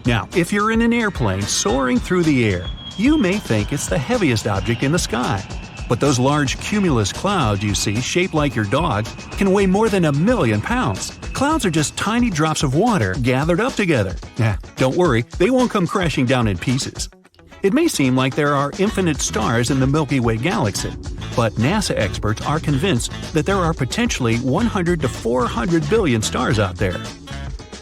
Now, if you're in an airplane soaring through the air, you may think it's the heaviest object in the sky. But those large cumulus clouds you see shaped like your dog can weigh more than 1,000,000 pounds. Clouds are just tiny drops of water gathered up together. Don't worry, they won't come crashing down in pieces. It may seem like there are infinite stars in the Milky Way galaxy, but NASA experts are convinced that there are potentially 100 to 400 billion stars out there.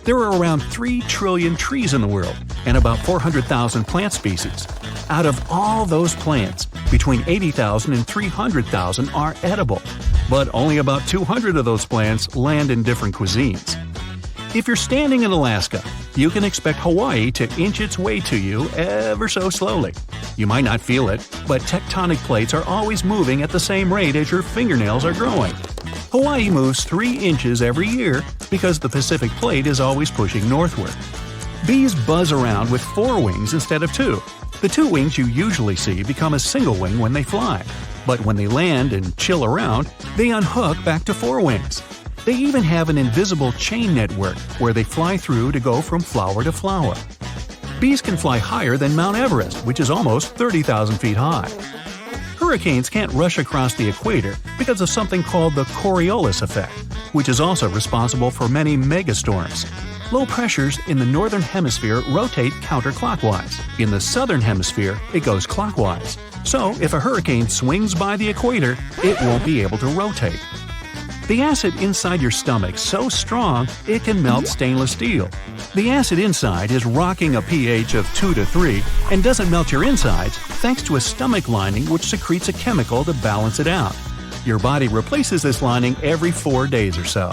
There are around 3 trillion trees in the world and about 400,000 plant species. Out of all those plants, between 80,000 and 300,000 are edible, but only about 200 of those plants land in different cuisines. If you're standing in Alaska, you can expect Hawaii to inch its way to you ever so slowly. You might not feel it, but tectonic plates are always moving at the same rate as your fingernails are growing. Hawaii moves 3 inches every year because the Pacific Plate is always pushing northward. Bees buzz around with 4 wings instead of 2. The 2 wings you usually see become a single wing when they fly, but when they land and chill around, they unhook back to 4 wings. They even have an invisible chain network where they fly through to go from flower to flower. Bees can fly higher than Mount Everest, which is almost 30,000 feet high. Hurricanes can't rush across the equator because of something called the Coriolis effect, which is also responsible for many megastorms. Low pressures in the northern hemisphere rotate counterclockwise. In the southern hemisphere, it goes clockwise. So, if a hurricane swings by the equator, it won't be able to rotate. The acid inside your stomach's so strong it can melt stainless steel. The acid inside is rocking a pH of 2 to 3 and doesn't melt your insides thanks to a stomach lining which secretes a chemical to balance it out. Your body replaces this lining every 4 days or so.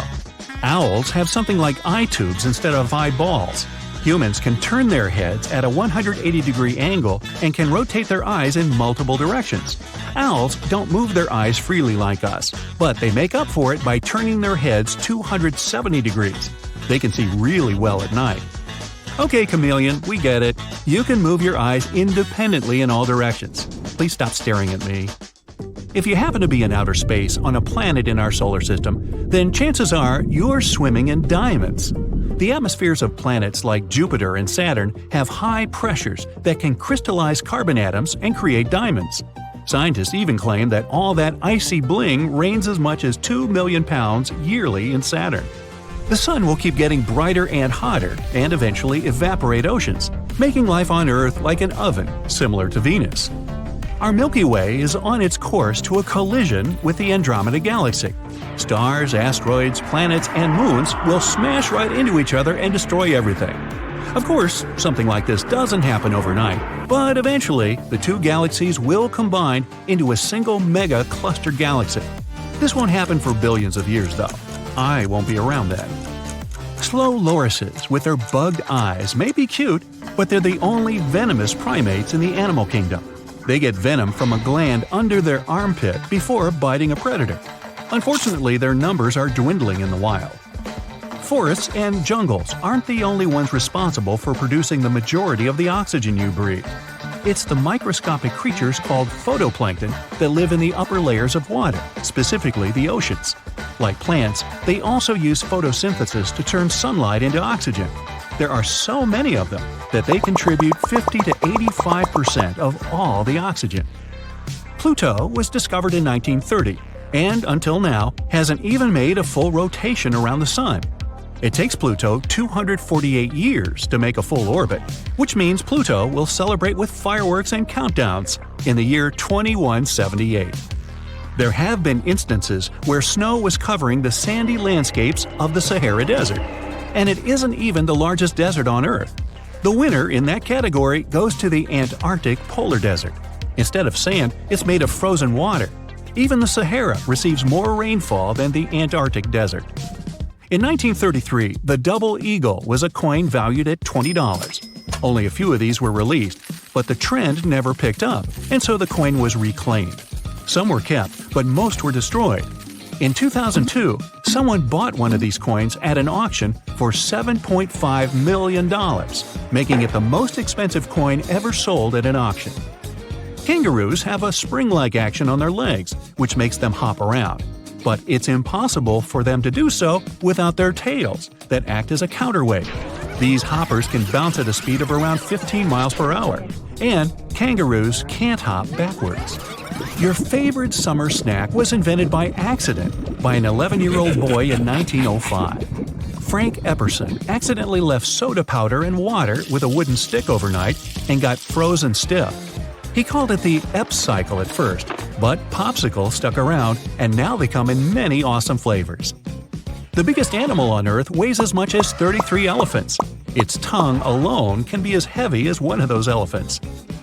Owls have something like eye tubes instead of eyeballs. Humans can turn their heads at a 180-degree angle and can rotate their eyes in multiple directions. Owls don't move their eyes freely like us, but they make up for it by turning their heads 270 degrees. They can see really well at night. Okay, chameleon, we get it. You can move your eyes independently in all directions. Please stop staring at me. If you happen to be in outer space on a planet in our solar system, then chances are you're swimming in diamonds. The atmospheres of planets like Jupiter and Saturn have high pressures that can crystallize carbon atoms and create diamonds. Scientists even claim that all that icy bling rains as much as 2 million pounds yearly in Saturn. The sun will keep getting brighter and hotter and eventually evaporate oceans, making life on Earth like an oven, similar to Venus. Our Milky Way is on its course to a collision with the Andromeda Galaxy. Stars, asteroids, planets, and moons will smash right into each other and destroy everything. Of course, something like this doesn't happen overnight, but eventually, the 2 galaxies will combine into a single mega-cluster galaxy. This won't happen for billions of years, though. I won't be around then. Slow lorises with their bugged eyes may be cute, but they're the only venomous primates in the animal kingdom. They get venom from a gland under their armpit before biting a predator. Unfortunately, their numbers are dwindling in the wild. Forests and jungles aren't the only ones responsible for producing the majority of the oxygen you breathe. It's the microscopic creatures called photoplankton that live in the upper layers of water, specifically the oceans. Like plants, they also use photosynthesis to turn sunlight into oxygen. There are so many of them that they contribute 50 to 85% of all the oxygen. Pluto was discovered in 1930, and until now hasn't even made a full rotation around the Sun. It takes Pluto 248 years to make a full orbit, which means Pluto will celebrate with fireworks and countdowns in the year 2178. There have been instances where snow was covering the sandy landscapes of the Sahara Desert, and it isn't even the largest desert on Earth. The winner in that category goes to the Antarctic polar desert. Instead of sand, it's made of frozen water. Even the Sahara receives more rainfall than the Antarctic desert. In 1933, the double eagle was a coin valued at $20. Only a few of these were released, but the trend never picked up, and so the coin was reclaimed. Some were kept, but most were destroyed. In 2002, someone bought one of these coins at an auction for $7.5 million, making it the most expensive coin ever sold at an auction. Kangaroos have a spring-like action on their legs, which makes them hop around. But it's impossible for them to do so without their tails, that act as a counterweight. These hoppers can bounce at a speed of around 15 miles per hour, and kangaroos can't hop backwards. Your favorite summer snack was invented by accident by an 11-year-old boy in 1905. Frank Epperson accidentally left soda powder and water with a wooden stick overnight and got frozen stiff. He called it the Ep cycle at first, but popsicle stuck around, and now they come in many awesome flavors. The biggest animal on Earth weighs as much as 33 elephants. Its tongue alone can be as heavy as one of those elephants.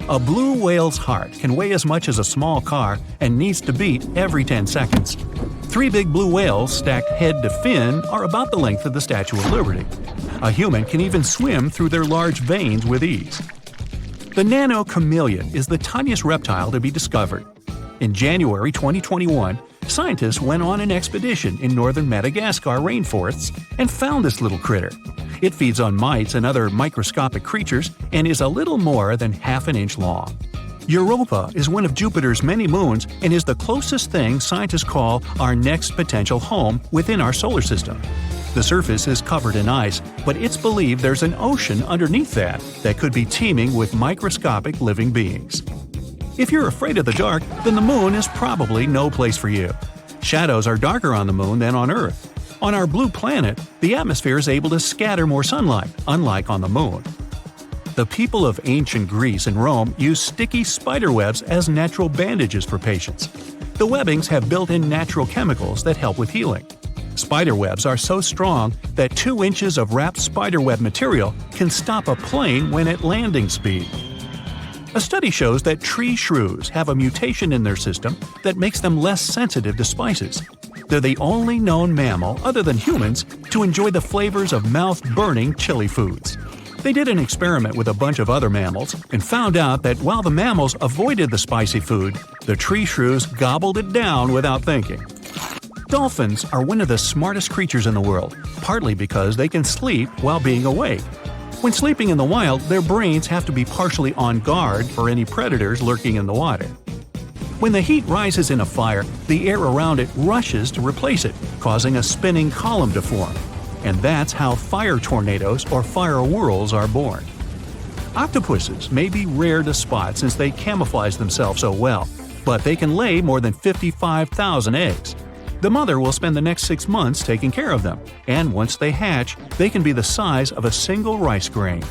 A blue whale's heart can weigh as much as a small car and needs to beat every 10 seconds. 3 big blue whales stacked head to fin are about the length of the Statue of Liberty. A human can even swim through their large veins with ease. The nano chameleon is the tiniest reptile to be discovered. In January 2021, scientists went on an expedition in northern Madagascar rainforests and found this little critter. It feeds on mites and other microscopic creatures and is a little more than half an inch long. Europa is one of Jupiter's many moons and is the closest thing scientists call our next potential home within our solar system. The surface is covered in ice, but it's believed there's an ocean underneath that could be teeming with microscopic living beings. If you're afraid of the dark, then the moon is probably no place for you. Shadows are darker on the moon than on Earth. On our blue planet, the atmosphere is able to scatter more sunlight, unlike on the moon. The people of ancient Greece and Rome used sticky spider webs as natural bandages for patients. The webbings have built-in natural chemicals that help with healing. Spider webs are so strong that 2 inches of wrapped spiderweb material can stop a plane when at landing speed. A study shows that tree shrews have a mutation in their system that makes them less sensitive to spices. They're the only known mammal, other than humans, to enjoy the flavors of mouth-burning chili foods. They did an experiment with a bunch of other mammals and found out that while the mammals avoided the spicy food, the tree shrews gobbled it down without thinking. Dolphins are one of the smartest creatures in the world, partly because they can sleep while being awake. When sleeping in the wild, their brains have to be partially on guard for any predators lurking in the water. When the heat rises in a fire, the air around it rushes to replace it, causing a spinning column to form. And that's how fire tornadoes or fire whirls are born. Octopuses may be rare to spot since they camouflage themselves so well, but they can lay more than 55,000 eggs. The mother will spend the next 6 months taking care of them, and once they hatch, they can be the size of a single rice grain.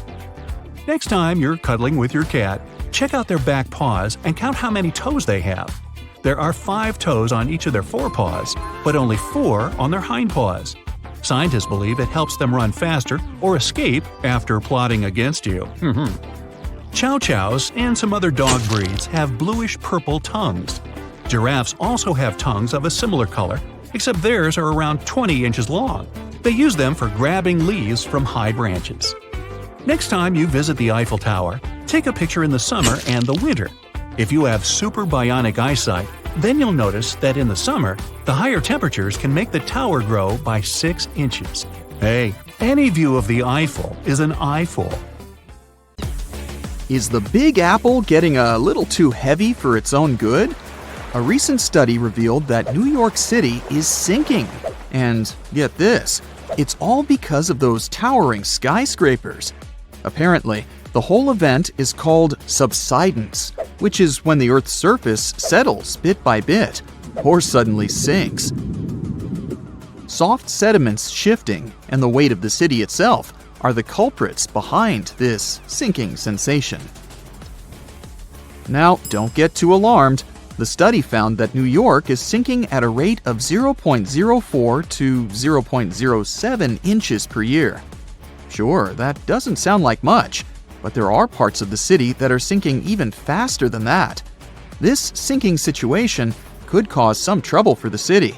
Next time you're cuddling with your cat, check out their back paws and count how many toes they have. There are 5 toes on each of their forepaws, but only 4 on their hindpaws. Scientists believe it helps them run faster or escape after plotting against you. Chow chows and some other dog breeds have bluish-purple tongues. Giraffes also have tongues of a similar color, except theirs are around 20 inches long. They use them for grabbing leaves from high branches. Next time you visit the Eiffel Tower, take a picture in the summer and the winter. If you have super bionic eyesight, then you'll notice that in the summer, the higher temperatures can make the tower grow by 6 inches. Hey, any view of the Eiffel is an eyeful. Is the Big Apple getting a little too heavy for its own good? A recent study revealed that New York City is sinking. And get this, it's all because of those towering skyscrapers. Apparently, the whole event is called subsidence, which is when the Earth's surface settles bit by bit, or suddenly sinks. Soft sediments shifting and the weight of the city itself are the culprits behind this sinking sensation. Now, don't get too alarmed. The study found that New York is sinking at a rate of 0.04 to 0.07 inches per year. Sure, that doesn't sound like much, but there are parts of the city that are sinking even faster than that. This sinking situation could cause some trouble for the city,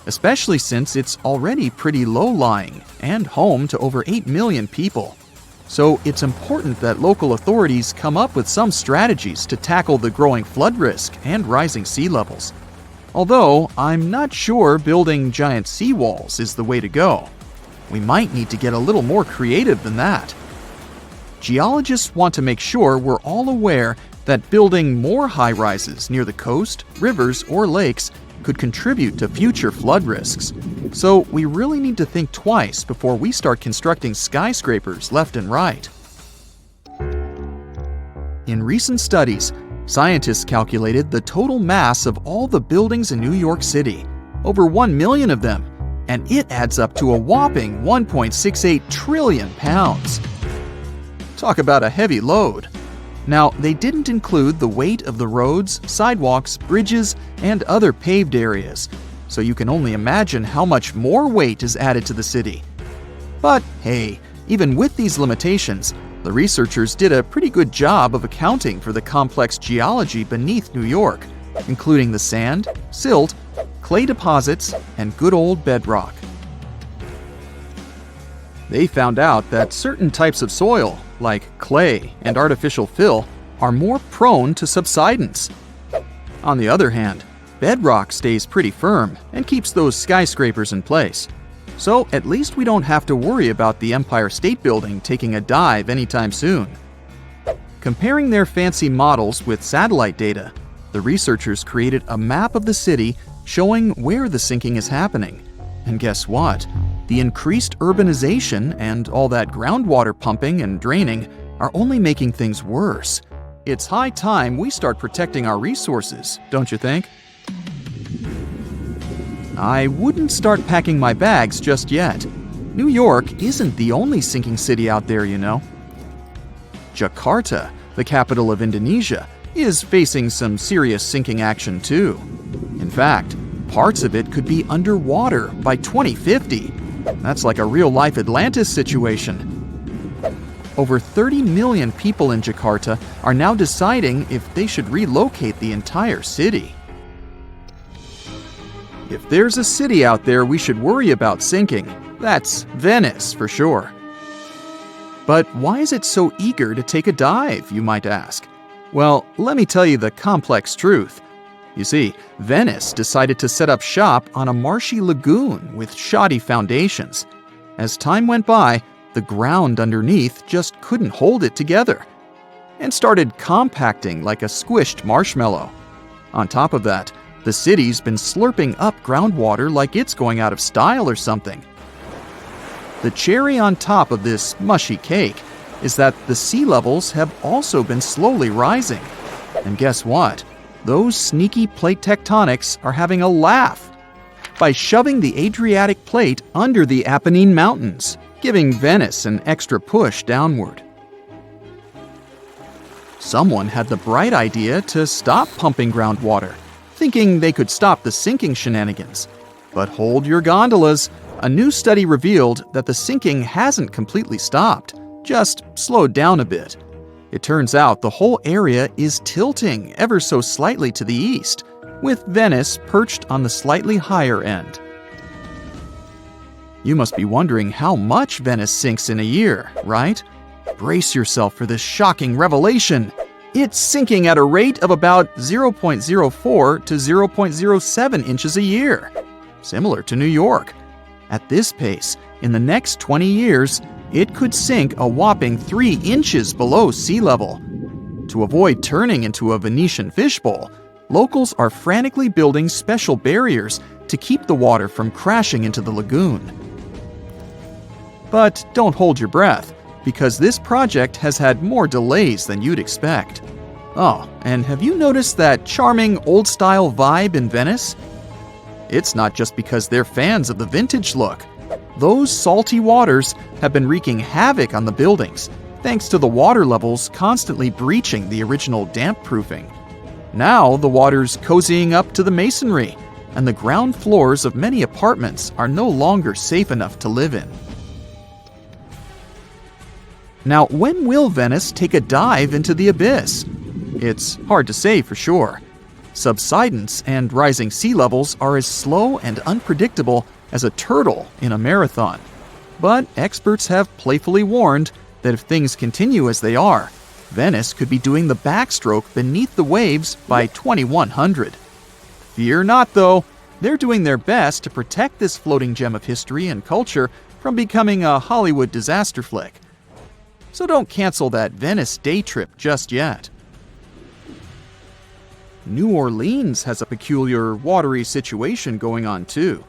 especially since it's already pretty low-lying and home to over 8 million people. So it's important that local authorities come up with some strategies to tackle the growing flood risk and rising sea levels. Although, I'm not sure building giant seawalls is the way to go. We might need to get a little more creative than that. Geologists want to make sure we're all aware that building more high-rises near the coast, rivers, or lakes could contribute to future flood risks. So we really need to think twice before we start constructing skyscrapers left and right. In recent studies, scientists calculated the total mass of all the buildings in New York City, over 1 million of them, and it adds up to a whopping 1.68 trillion pounds. Talk about a heavy load. Now, they didn't include the weight of the roads, sidewalks, bridges, and other paved areas, so you can only imagine how much more weight is added to the city. But hey, even with these limitations, the researchers did a pretty good job of accounting for the complex geology beneath New York, including the sand, silt, clay deposits, and good old bedrock. They found out that certain types of soil, like clay and artificial fill, are more prone to subsidence. On the other hand, bedrock stays pretty firm and keeps those skyscrapers in place. So at least we don't have to worry about the Empire State Building taking a dive anytime soon. Comparing their fancy models with satellite data, the researchers created a map of the city showing where the sinking is happening. And guess what? The increased urbanization and all that groundwater pumping and draining are only making things worse. It's high time we start protecting our resources, don't you think? I wouldn't start packing my bags just yet. New York isn't the only sinking city out there, you know. Jakarta, the capital of Indonesia, is facing some serious sinking action too. In fact, parts of it could be underwater by 2050. That's like a real-life Atlantis situation. Over 30 million people in Jakarta are now deciding if they should relocate the entire city. If there's a city out there we should worry about sinking, that's Venice for sure. But why is it so eager to take a dive, you might ask? Well, let me tell you the complex truth. You see, Venice decided to set up shop on a marshy lagoon with shoddy foundations. As time went by, the ground underneath just couldn't hold it together and started compacting like a squished marshmallow. On top of that, the city's been slurping up groundwater like it's going out of style or something. The cherry on top of this mushy cake is that the sea levels have also been slowly rising. And guess what? Those sneaky plate tectonics are having a laugh by shoving the Adriatic plate under the Apennine Mountains, giving Venice an extra push downward. Someone had the bright idea to stop pumping groundwater, thinking they could stop the sinking shenanigans. But hold your gondolas. A new study revealed that the sinking hasn't completely stopped, just slowed down a bit. It turns out the whole area is tilting ever so slightly to the east, with Venice perched on the slightly higher end. You must be wondering how much Venice sinks in a year, right? Brace yourself for this shocking revelation. It's sinking at a rate of about 0.04 to 0.07 inches a year, similar to New York. At this pace, in the next 20 years, it could sink a whopping 3 inches below sea level. To avoid turning into a Venetian fishbowl, locals are frantically building special barriers to keep the water from crashing into the lagoon. But don't hold your breath, because this project has had more delays than you'd expect. Oh, and have you noticed that charming old-style vibe in Venice? It's not just because they're fans of the vintage look. Those salty waters have been wreaking havoc on the buildings, thanks to the water levels constantly breaching the original damp-proofing. Now the water's cozying up to the masonry, and the ground floors of many apartments are no longer safe enough to live in. Now, when will Venice take a dive into the abyss? It's hard to say for sure. Subsidence and rising sea levels are as slow and unpredictable as a turtle in a marathon. But experts have playfully warned that if things continue as they are, Venice could be doing the backstroke beneath the waves by 2100. Fear not, though. They're doing their best to protect this floating gem of history and culture from becoming a Hollywood disaster flick. So don't cancel that Venice day trip just yet. New Orleans has a peculiar watery situation going on too.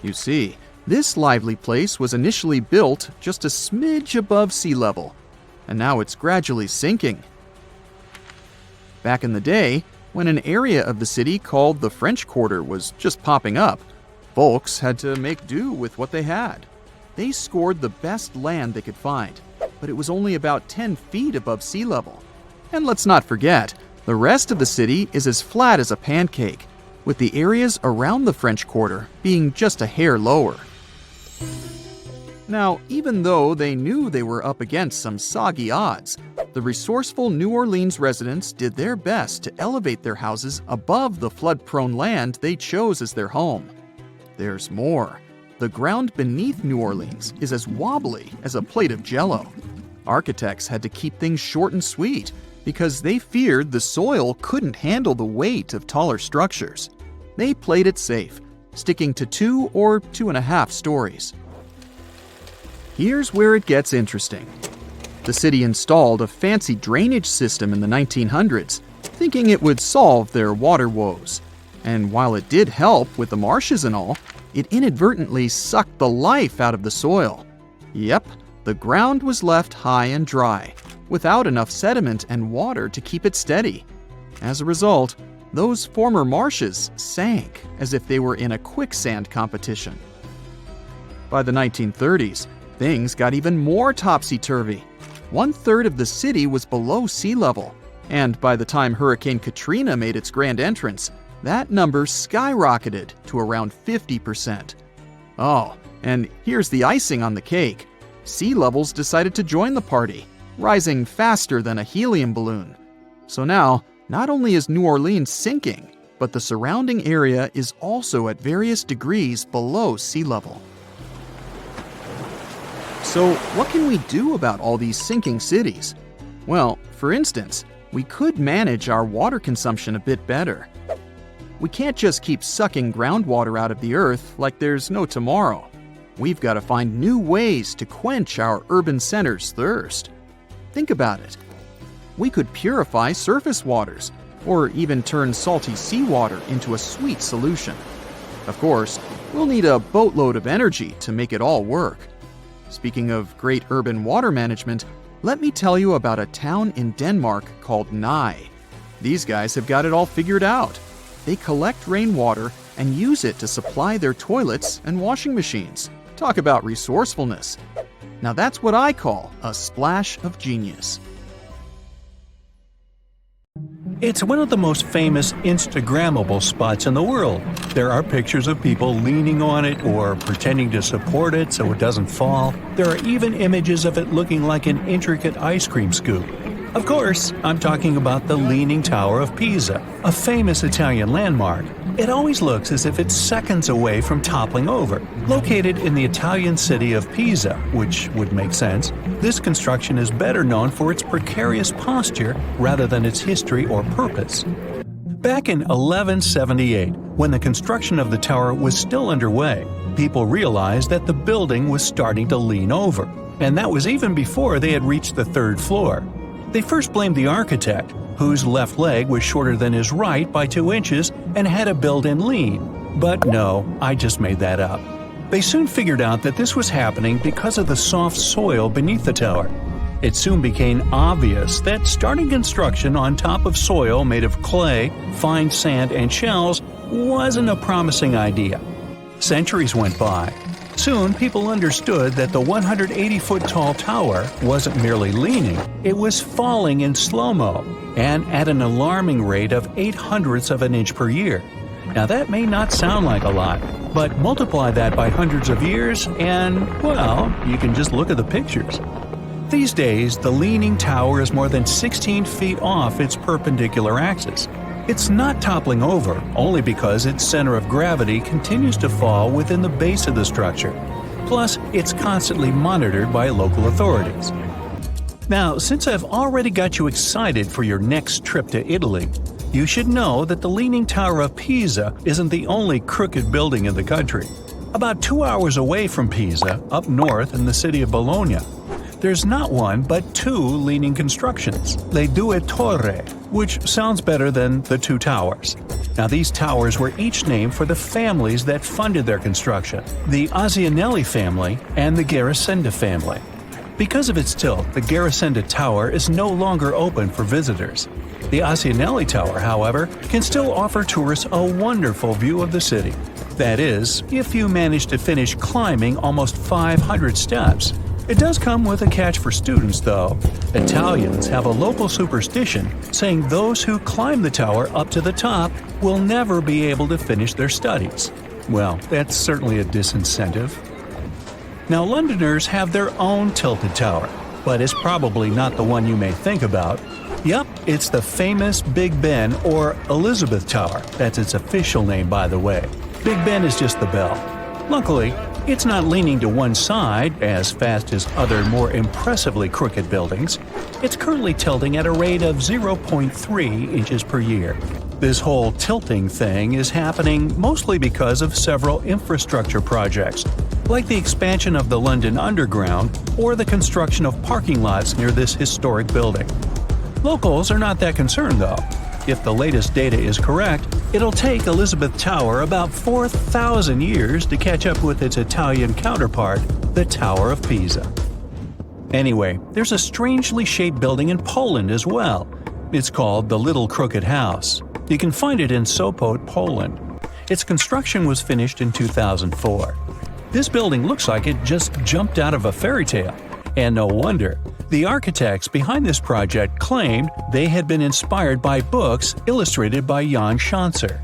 You see, this lively place was initially built just a smidge above sea level, and now it's gradually sinking. Back in the day, when an area of the city called the French Quarter was just popping up, folks had to make do with what they had. They scored the best land they could find, but it was only about 10 feet above sea level. And let's not forget, the rest of the city is as flat as a pancake, with the areas around the French Quarter being just a hair lower. Now, even though they knew they were up against some soggy odds, the resourceful New Orleans residents did their best to elevate their houses above the flood-prone land they chose as their home. There's more. The ground beneath New Orleans is as wobbly as a plate of Jell-O. Architects had to keep things short and sweet because they feared the soil couldn't handle the weight of taller structures. They played it safe, sticking to 2 or 2.5 stories. Here's where it gets interesting. The city installed a fancy drainage system in the 1900s, thinking it would solve their water woes. And while it did help with the marshes and all, it inadvertently sucked the life out of the soil. Yep, the ground was left high and dry, without enough sediment and water to keep it steady. As a result, those former marshes sank as if they were in a quicksand competition. By the 1930s, things got even more topsy-turvy. 1/3 of the city was below sea level, and by the time Hurricane Katrina made its grand entrance, that number skyrocketed to around 50%. Oh, and here's the icing on the cake. Sea levels decided to join the party, rising faster than a helium balloon. So now, not only is New Orleans sinking, but the surrounding area is also at various degrees below sea level. So, what can we do about all these sinking cities? Well, for instance, we could manage our water consumption a bit better. We can't just keep sucking groundwater out of the earth like there's no tomorrow. We've got to find new ways to quench our urban centers' thirst. Think about it. We could purify surface waters, or even turn salty seawater into a sweet solution. Of course, we'll need a boatload of energy to make it all work. Speaking of great urban water management, let me tell you about a town in Denmark called Nye. These guys have got it all figured out. They collect rainwater and use it to supply their toilets and washing machines. Talk about resourcefulness. Now that's what I call a splash of genius. It's one of the most famous Instagrammable spots in the world. There are pictures of people leaning on it or pretending to support it so it doesn't fall. There are even images of it looking like an intricate ice cream scoop. Of course, I'm talking about the Leaning Tower of Pisa, a famous Italian landmark. It always looks as if it's seconds away from toppling over. Located in the Italian city of Pisa, which would make sense, this construction is better known for its precarious posture rather than its history or purpose. Back in 1178, when the construction of the tower was still underway, people realized that the building was starting to lean over, and that was even before they had reached the 3rd floor. They first blamed the architect, whose left leg was shorter than his right by 2 inches and had a built-in lean. But no, I just made that up. They soon figured out that this was happening because of the soft soil beneath the tower. It soon became obvious that starting construction on top of soil made of clay, fine sand, and shells wasn't a promising idea. Centuries went by. Soon, people understood that the 180-foot-tall tower wasn't merely leaning, it was falling in slow-mo, and at an alarming rate of 0.08 of an inch per year. Now that may not sound like a lot, but multiply that by hundreds of years and, well, you can just look at the pictures. These days, the Leaning Tower is more than 16 feet off its perpendicular axis. It's not toppling over, only because its center of gravity continues to fall within the base of the structure. Plus, it's constantly monitored by local authorities. Now, since I've already got you excited for your next trip to Italy, you should know that the Leaning Tower of Pisa isn't the only crooked building in the country. About 2 hours away from Pisa, up north in the city of Bologna, there's not one but two leaning constructions, le due torre, which sounds better than the two towers. Now these towers were each named for the families that funded their construction, the Azianelli family and the Garasenda family. Because of its tilt, the Garasenda Tower is no longer open for visitors. The Azianelli Tower, however, can still offer tourists a wonderful view of the city. That is, if you manage to finish climbing almost 500 steps. It does come with a catch for students, though. Italians have a local superstition saying those who climb the tower up to the top will never be able to finish their studies. Well, that's certainly a disincentive. Now, Londoners have their own tilted tower, but it's probably not the one you may think about. Yup, it's the famous Big Ben or Elizabeth Tower. That's its official name, by the way. Big Ben is just the bell. Luckily, it's not leaning to one side as fast as other more impressively crooked buildings. It's currently tilting at a rate of 0.3 inches per year. This whole tilting thing is happening mostly because of several infrastructure projects, like the expansion of the London Underground or the construction of parking lots near this historic building. Locals are not that concerned, though. If the latest data is correct, it'll take Elizabeth Tower about 4,000 years to catch up with its Italian counterpart, the Tower of Pisa. Anyway, there's a strangely shaped building in Poland as well. It's called the Little Crooked House. You can find it in Sopot, Poland. Its construction was finished in 2004. This building looks like it just jumped out of a fairy tale. And no wonder. The architects behind this project claimed they had been inspired by books illustrated by Jan Schanzer.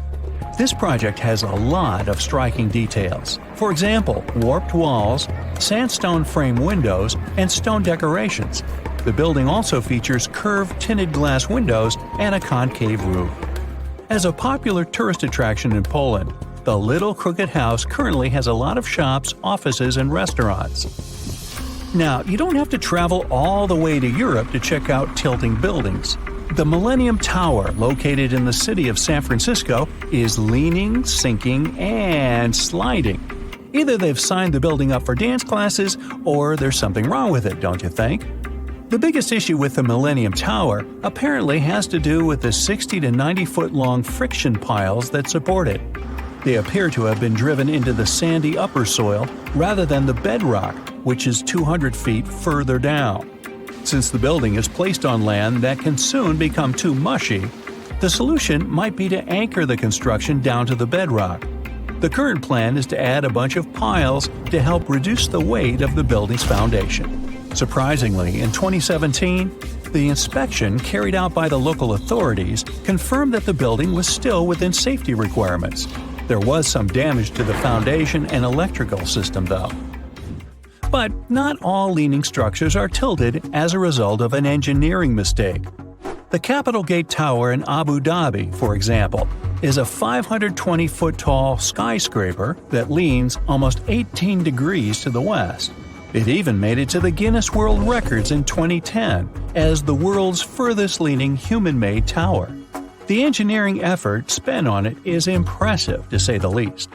This project has a lot of striking details. For example, warped walls, sandstone frame windows, and stone decorations. The building also features curved tinted glass windows and a concave roof. As a popular tourist attraction in Poland, the Little Crooked House currently has a lot of shops, offices, and restaurants. Now, you don't have to travel all the way to Europe to check out tilting buildings. The Millennium Tower, located in the city of San Francisco, is leaning, sinking, and sliding. Either they've signed the building up for dance classes, or there's something wrong with it, don't you think? The biggest issue with the Millennium Tower apparently has to do with the 60 to 90 foot long friction piles that support it. They appear to have been driven into the sandy upper soil rather than the bedrock, which is 200 feet further down. Since the building is placed on land that can soon become too mushy, the solution might be to anchor the construction down to the bedrock. The current plan is to add a bunch of piles to help reduce the weight of the building's foundation. Surprisingly, in 2017, the inspection carried out by the local authorities confirmed that the building was still within safety requirements. There was some damage to the foundation and electrical system, though. But not all leaning structures are tilted as a result of an engineering mistake. The Capitol Gate Tower in Abu Dhabi, for example, is a 520-foot-tall skyscraper that leans almost 18 degrees to the west. It even made it to the Guinness World Records in 2010 as the world's furthest leaning human-made tower. The engineering effort spent on it is impressive, to say the least.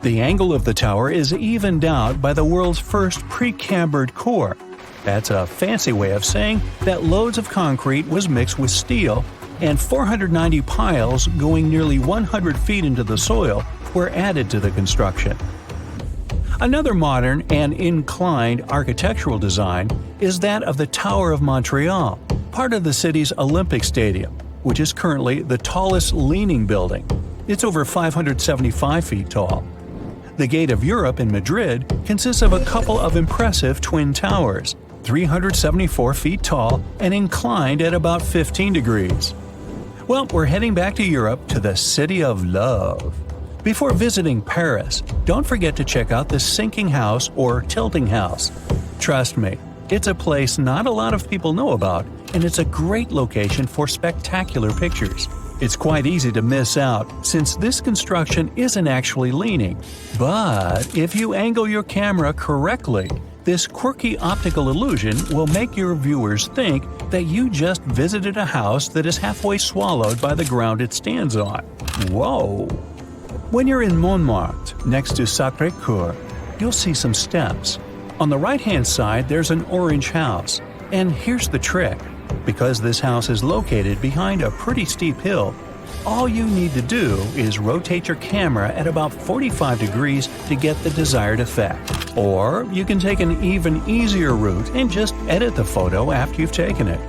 The angle of the tower is evened out by the world's first pre-cambered core. That's a fancy way of saying that loads of concrete was mixed with steel, and 490 piles going nearly 100 feet into the soil were added to the construction. Another modern and inclined architectural design is that of the Tower of Montreal, part of the city's Olympic Stadium, which is currently the tallest leaning building. It's over 575 feet tall. The Gate of Europe in Madrid consists of a couple of impressive twin towers, 374 feet tall and inclined at about 15 degrees. Well, we're heading back to Europe to the City of Love. Before visiting Paris, don't forget to check out the Sinking House or Tilting House. Trust me, it's a place not a lot of people know about, and it's a great location for spectacular pictures. It's quite easy to miss out since this construction isn't actually leaning. But if you angle your camera correctly, this quirky optical illusion will make your viewers think that you just visited a house that is halfway swallowed by the ground it stands on. Whoa! When you're in Montmartre, next to Sacré-Cœur, you'll see some steps. On the right-hand side, there's an orange house. And here's the trick. Because this house is located behind a pretty steep hill, all you need to do is rotate your camera at about 45 degrees to get the desired effect. Or you can take an even easier route and just edit the photo after you've taken it.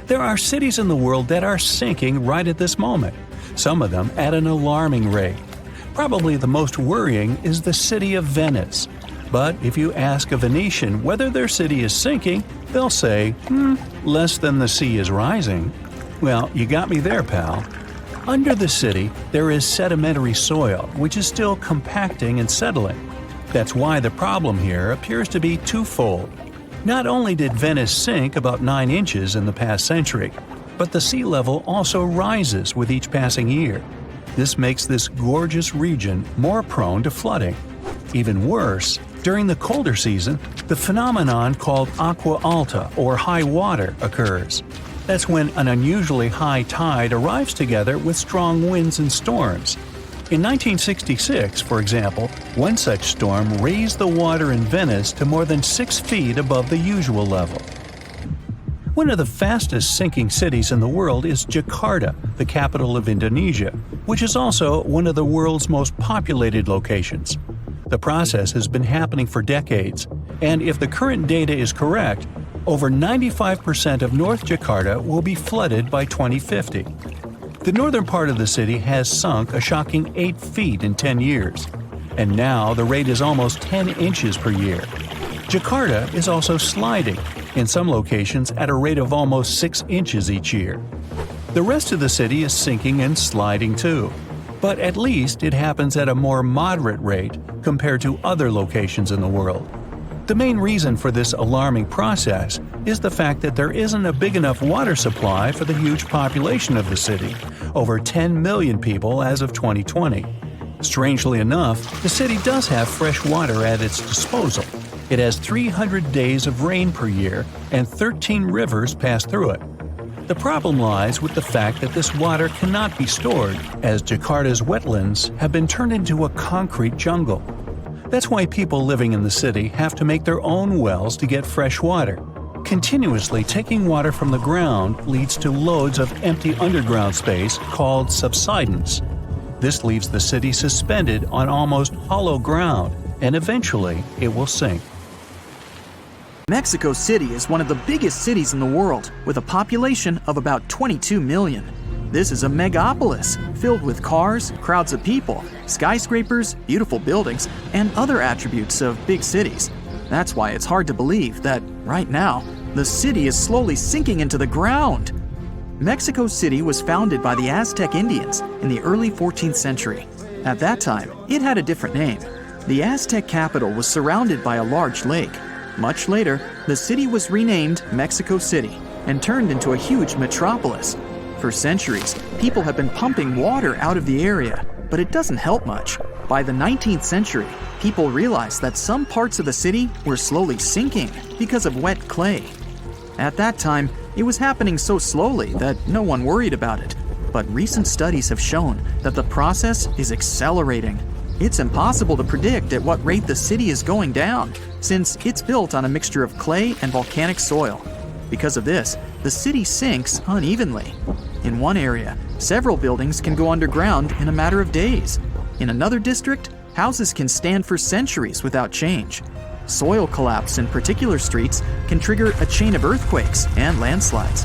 There are cities in the world that are sinking right at this moment, some of them at an alarming rate. Probably the most worrying is the city of Venice. But if you ask a Venetian whether their city is sinking, they'll say, less than the sea is rising. Well, you got me there, pal. Under the city, there is sedimentary soil, which is still compacting and settling. That's why the problem here appears to be twofold. Not only did Venice sink about 9 inches in the past century, but the sea level also rises with each passing year. This makes this gorgeous region more prone to flooding. Even worse, during the colder season, the phenomenon called acqua alta, or high water, occurs. That's when an unusually high tide arrives together with strong winds and storms. In 1966, for example, one such storm raised the water in Venice to more than 6 feet above the usual level. One of the fastest sinking cities in the world is Jakarta, the capital of Indonesia, which is also one of the world's most populated locations. The process has been happening for decades, and if the current data is correct, over 95% of North Jakarta will be flooded by 2050. The northern part of the city has sunk a shocking 8 feet in 10 years, and now the rate is almost 10 inches per year. Jakarta is also sliding, in some locations at a rate of almost 6 inches each year. The rest of the city is sinking and sliding too, but at least it happens at a more moderate rate compared to other locations in the world. The main reason for this alarming process is the fact that there isn't a big enough water supply for the huge population of the city, over 10 million people as of 2020. Strangely enough, the city does have fresh water at its disposal. It has 300 days of rain per year, and 13 rivers pass through it. The problem lies with the fact that this water cannot be stored, as Jakarta's wetlands have been turned into a concrete jungle. That's why people living in the city have to make their own wells to get fresh water. Continuously taking water from the ground leads to loads of empty underground space called subsidence. This leaves the city suspended on almost hollow ground, and eventually it will sink. Mexico City is one of the biggest cities in the world, with a population of about 22 million. This is a megapolis, filled with cars, crowds of people, skyscrapers, beautiful buildings, and other attributes of big cities. That's why it's hard to believe that, right now, the city is slowly sinking into the ground. Mexico City was founded by the Aztec Indians in the early 14th century. At that time, it had a different name. The Aztec capital was surrounded by a large lake. Much later, the city was renamed Mexico City and turned into a huge metropolis. For centuries, people have been pumping water out of the area, but it doesn't help much. By the 19th century, people realized that some parts of the city were slowly sinking because of wet clay. At that time, it was happening so slowly that no one worried about it. But recent studies have shown that the process is accelerating. It's impossible to predict at what rate the city is going down, since it's built on a mixture of clay and volcanic soil. Because of this, the city sinks unevenly. In one area, several buildings can go underground in a matter of days. In another district, houses can stand for centuries without change. Soil collapse in particular streets can trigger a chain of earthquakes and landslides.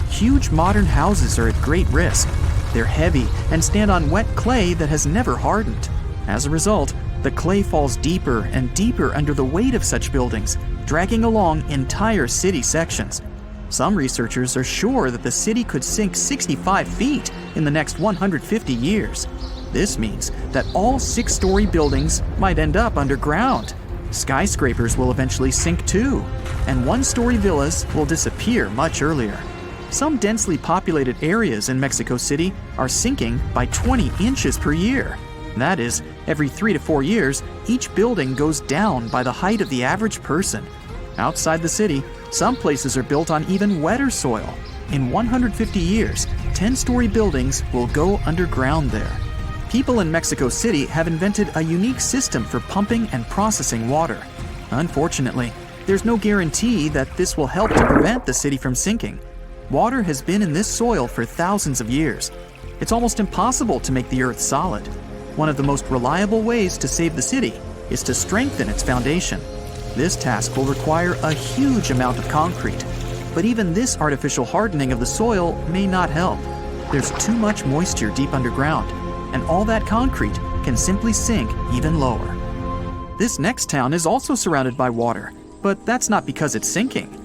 Huge modern houses are at great risk. They're heavy and stand on wet clay that has never hardened. As a result, the clay falls deeper and deeper under the weight of such buildings, dragging along entire city sections. Some researchers are sure that the city could sink 65 feet in the next 150 years. This means that all 6-story buildings might end up underground. Skyscrapers will eventually sink too, and 1-story villas will disappear much earlier. Some densely populated areas in Mexico City are sinking by 20 inches per year. That is, every 3 to 4 years, each building goes down by the height of the average person. Outside the city, some places are built on even wetter soil. In 150 years, 10-story buildings will go underground there. People in Mexico City have invented a unique system for pumping and processing water. Unfortunately, there's no guarantee that this will help to prevent the city from sinking. Water has been in this soil for thousands of years. It's almost impossible to make the earth solid. One of the most reliable ways to save the city is to strengthen its foundation. This task will require a huge amount of concrete. But even this artificial hardening of the soil may not help. There's too much moisture deep underground, and all that concrete can simply sink even lower. This next town is also surrounded by water, but that's not because it's sinking.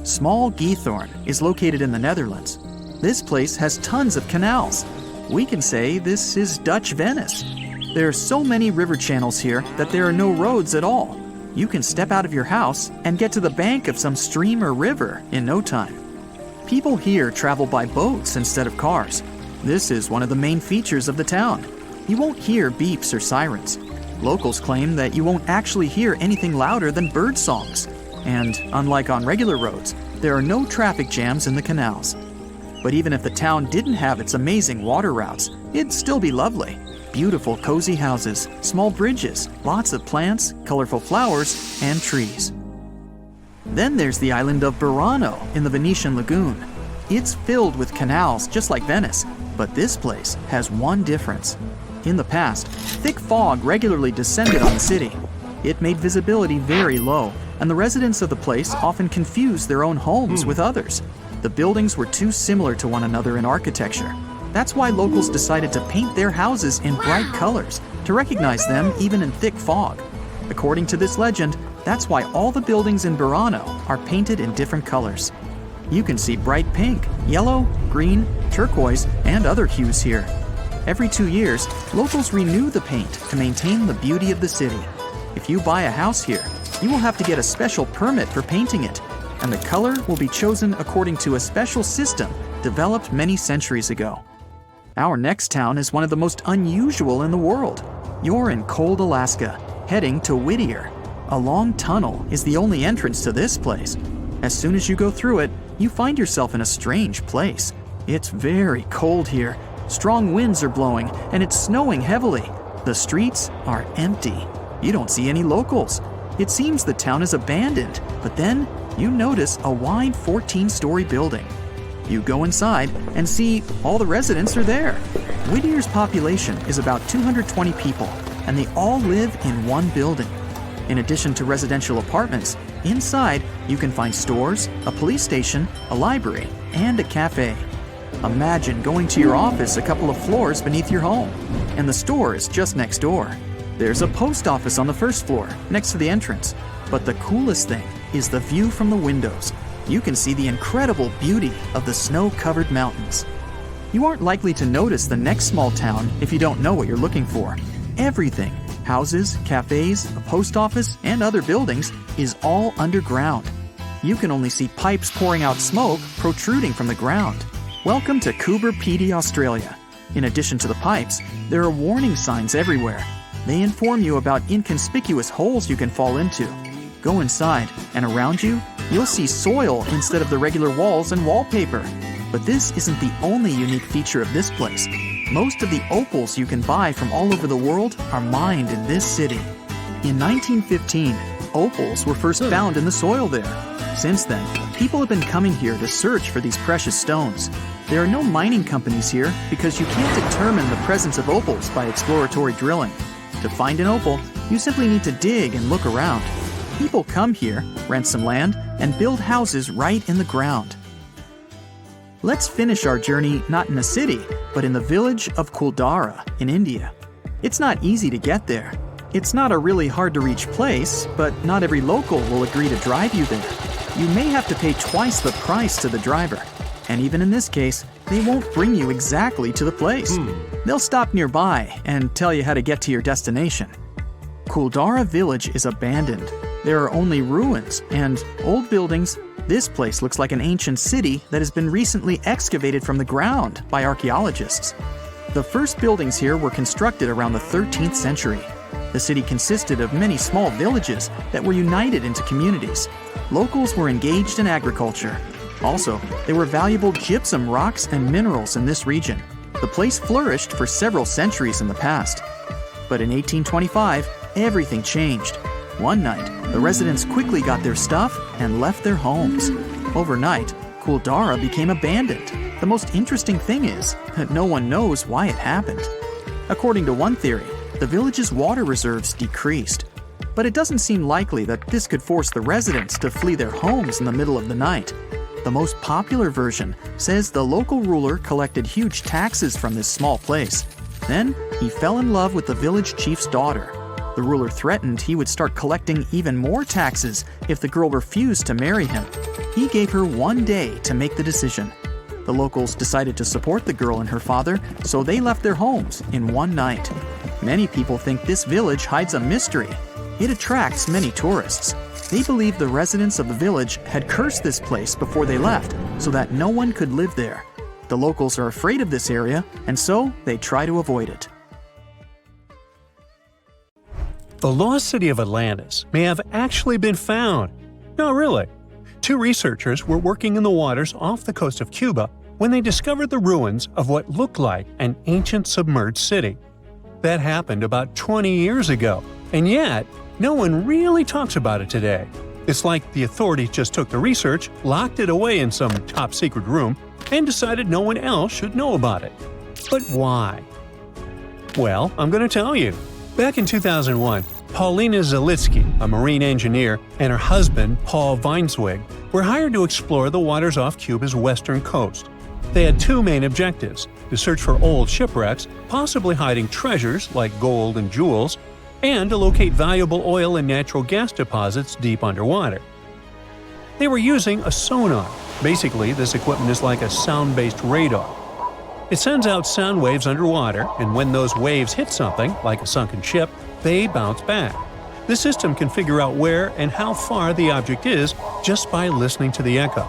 Small Geethorn is located in the Netherlands. This place has tons of canals. We can say this is Dutch Venice. There are so many river channels here that there are no roads at all. You can step out of your house and get to the bank of some stream or river in no time. People here travel by boats instead of cars. This is one of the main features of the town. You won't hear beeps or sirens. Locals claim that you won't actually hear anything louder than bird songs. And unlike on regular roads, there are no traffic jams in the canals. But even if the town didn't have its amazing water routes, it'd still be lovely. Beautiful cozy houses, small bridges, lots of plants, colorful flowers, and trees. Then there's the island of Burano in the Venetian lagoon. It's filled with canals just like Venice, but this place has one difference. In the past, thick fog regularly descended on the city. It made visibility very low, and the residents of the place often confused their own homes with others. The buildings were too similar to one another in architecture. That's why locals decided to paint their houses in bright colors to recognize them even in thick fog. According to this legend, that's why all the buildings in Burano are painted in different colors. You can see bright pink, yellow, green, turquoise, and other hues here. Every 2 years, locals renew the paint to maintain the beauty of the city. If you buy a house here, you will have to get a special permit for painting it, and the color will be chosen according to a special system developed many centuries ago. Our next town is one of the most unusual in the world. You're in cold Alaska, heading to Whittier. A long tunnel is the only entrance to this place. As soon as you go through it, you find yourself in a strange place. It's very cold here. Strong winds are blowing, and it's snowing heavily. The streets are empty. You don't see any locals. It seems the town is abandoned, but then you notice a wide 14-story building. You go inside and see all the residents are there. Whittier's population is about 220 people, and they all live in one building. In addition to residential apartments, inside you can find stores, a police station, a library, and a cafe. Imagine going to your office a couple of floors beneath your home, and the store is just next door. There's a post office on the first floor, next to the entrance. But the coolest thing is the view from the windows. You can see the incredible beauty of the snow-covered mountains. You aren't likely to notice the next small town if you don't know what you're looking for. Everything, houses, cafes, a post office, and other buildings, is all underground. You can only see pipes pouring out smoke protruding from the ground. Welcome to Coober Pedy, Australia. In addition to the pipes, there are warning signs everywhere. They inform you about inconspicuous holes you can fall into. Go inside, and around you, you'll see soil instead of the regular walls and wallpaper. But this isn't the only unique feature of this place. Most of the opals you can buy from all over the world are mined in this city. In 1915, opals were first found in the soil there. Since then, people have been coming here to search for these precious stones. There are no mining companies here because you can't determine the presence of opals by exploratory drilling. To find an opal, you simply need to dig and look around. People come here, rent some land, and build houses right in the ground. Let's finish our journey not in a city, but in the village of Kuldara in India. It's not easy to get there. It's not a really hard-to-reach place, but not every local will agree to drive you there. You may have to pay twice the price to the driver. And even in this case, they won't bring you exactly to the place. They'll stop nearby and tell you how to get to your destination. Kuldara village is abandoned. There are only ruins and old buildings. This place looks like an ancient city that has been recently excavated from the ground by archaeologists. The first buildings here were constructed around the 13th century. The city consisted of many small villages that were united into communities. Locals were engaged in agriculture. Also, there were valuable gypsum rocks and minerals in this region. The place flourished for several centuries in the past. But in 1825, everything changed. One night, the residents quickly got their stuff and left their homes. Overnight, Kuldara became abandoned. The most interesting thing is that no one knows why it happened. According to one theory, the village's water reserves decreased. But it doesn't seem likely that this could force the residents to flee their homes in the middle of the night. The most popular version says the local ruler collected huge taxes from this small place. Then, he fell in love with the village chief's daughter. The ruler threatened he would start collecting even more taxes if the girl refused to marry him. He gave her 1 day to make the decision. The locals decided to support the girl and her father, so they left their homes in one night. Many people think this village hides a mystery. It attracts many tourists. They believe the residents of the village had cursed this place before they left, so that no one could live there. The locals are afraid of this area, and so they try to avoid it. The lost city of Atlantis may have actually been found. No, really. Two researchers were working in the waters off the coast of Cuba when they discovered the ruins of what looked like an ancient submerged city. That happened about 20 years ago, and yet no one really talks about it today. It's like the authorities just took the research, locked it away in some top-secret room, and decided no one else should know about it. But why? Well, I'm going to tell you. Back in 2001, Paulina Zalitsky, a marine engineer, and her husband, Paul Weinswig, were hired to explore the waters off Cuba's western coast. They had two main objectives: to search for old shipwrecks, possibly hiding treasures like gold and jewels, and to locate valuable oil and natural gas deposits deep underwater. They were using a sonar. Basically, this equipment is like a sound-based radar. It sends out sound waves underwater, and when those waves hit something, like a sunken ship, they bounce back. The system can figure out where and how far the object is just by listening to the echo.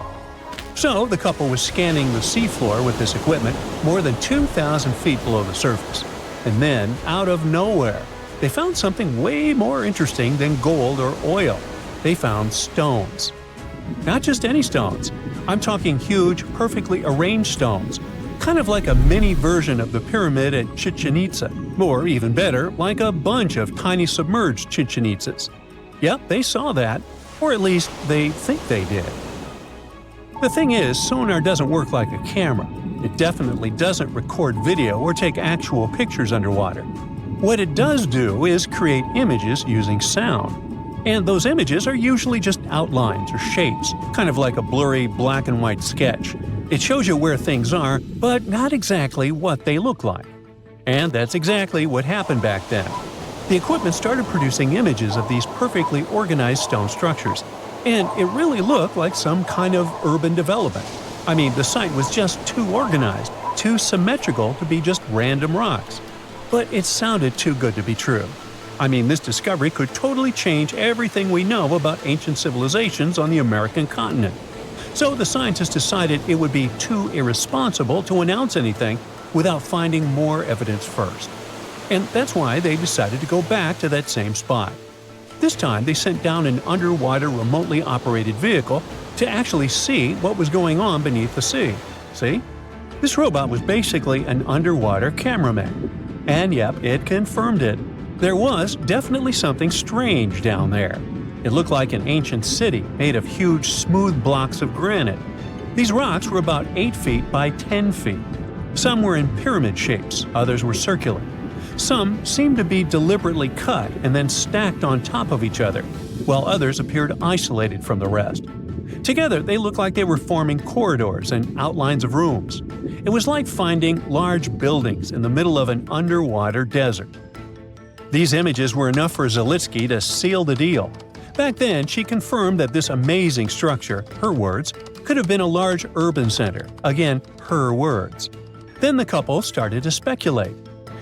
So, the couple was scanning the seafloor with this equipment more than 2,000 feet below the surface. And then, out of nowhere, they found something way more interesting than gold or oil. They found stones. Not just any stones. I'm talking huge, perfectly arranged stones. Kind of like a mini version of the pyramid at Chichen Itza. Or even better, like a bunch of tiny submerged Chichen Itzas. Yep, they saw that. Or at least, they think they did. The thing is, sonar doesn't work like a camera. It definitely doesn't record video or take actual pictures underwater. What it does do is create images using sound. And those images are usually just outlines or shapes, kind of like a blurry black and white sketch. It shows you where things are, but not exactly what they look like. And that's exactly what happened back then. The equipment started producing images of these perfectly organized stone structures, and it really looked like some kind of urban development. I mean, the site was just too organized, too symmetrical to be just random rocks. But it sounded too good to be true. I mean, this discovery could totally change everything we know about ancient civilizations on the American continent. So the scientists decided it would be too irresponsible to announce anything without finding more evidence first. And that's why they decided to go back to that same spot. This time they sent down an underwater remotely operated vehicle to actually see what was going on beneath the sea. See? This robot was basically an underwater cameraman. And yep, it confirmed it. There was definitely something strange down there. It looked like an ancient city made of huge, smooth blocks of granite. These rocks were about 8 feet by 10 feet. Some were in pyramid shapes, others were circular. Some seemed to be deliberately cut and then stacked on top of each other, while others appeared isolated from the rest. Together, they looked like they were forming corridors and outlines of rooms. It was like finding large buildings in the middle of an underwater desert. These images were enough for Zalitsky to seal the deal. Back then, she confirmed that this amazing structure, her words, could have been a large urban center. Again, her words. Then the couple started to speculate.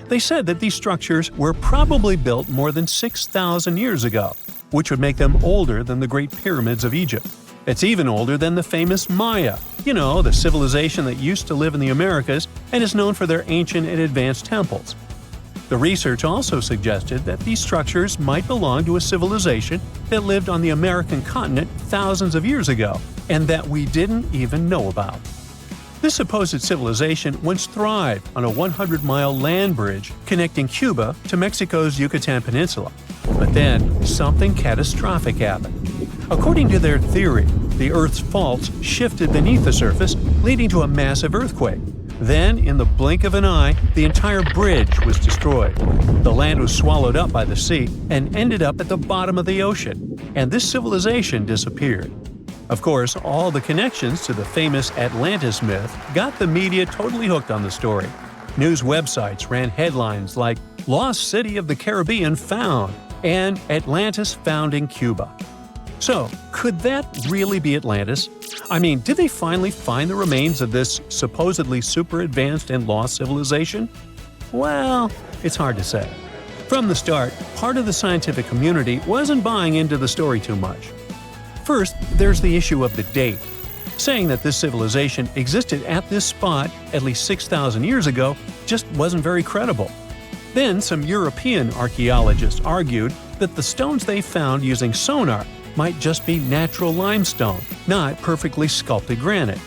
They said that these structures were probably built more than 6,000 years ago, which would make them older than the Great Pyramids of Egypt. It's even older than the famous Maya, the civilization that used to live in the Americas and is known for their ancient and advanced temples. The research also suggested that these structures might belong to a civilization that lived on the American continent thousands of years ago, and that we didn't even know about. This supposed civilization once thrived on a 100-mile land bridge connecting Cuba to Mexico's Yucatan Peninsula. But then, something catastrophic happened. According to their theory, the Earth's faults shifted beneath the surface, leading to a massive earthquake. Then, in the blink of an eye, the entire bridge was destroyed. The land was swallowed up by the sea and ended up at the bottom of the ocean, and this civilization disappeared. Of course, all the connections to the famous Atlantis myth got the media totally hooked on the story. News websites ran headlines like "Lost City of the Caribbean Found" and "Atlantis Found in Cuba." So, could that really be Atlantis? I mean, did they finally find the remains of this supposedly super advanced and lost civilization? Well, it's hard to say. From the start, part of the scientific community wasn't buying into the story too much. First, there's the issue of the date. Saying that this civilization existed at this spot at least 6,000 years ago just wasn't very credible. Then, some European archaeologists argued that the stones they found using sonar might just be natural limestone, not perfectly sculpted granite.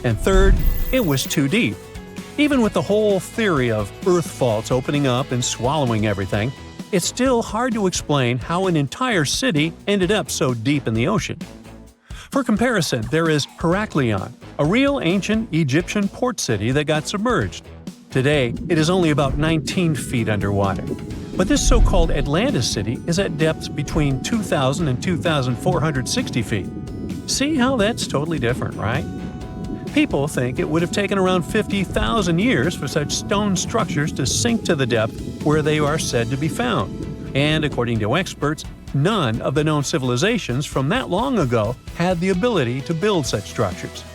And third, it was too deep. Even with the whole theory of earth faults opening up and swallowing everything, it's still hard to explain how an entire city ended up so deep in the ocean. For comparison, there is Heraklion, a real ancient Egyptian port city that got submerged. Today, it is only about 19 feet underwater. But this so-called Atlantis city is at depths between 2,000 and 2,460 feet. See how that's totally different, right? People think it would have taken around 50,000 years for such stone structures to sink to the depth where they are said to be found. And according to experts, none of the known civilizations from that long ago had the ability to build such structures.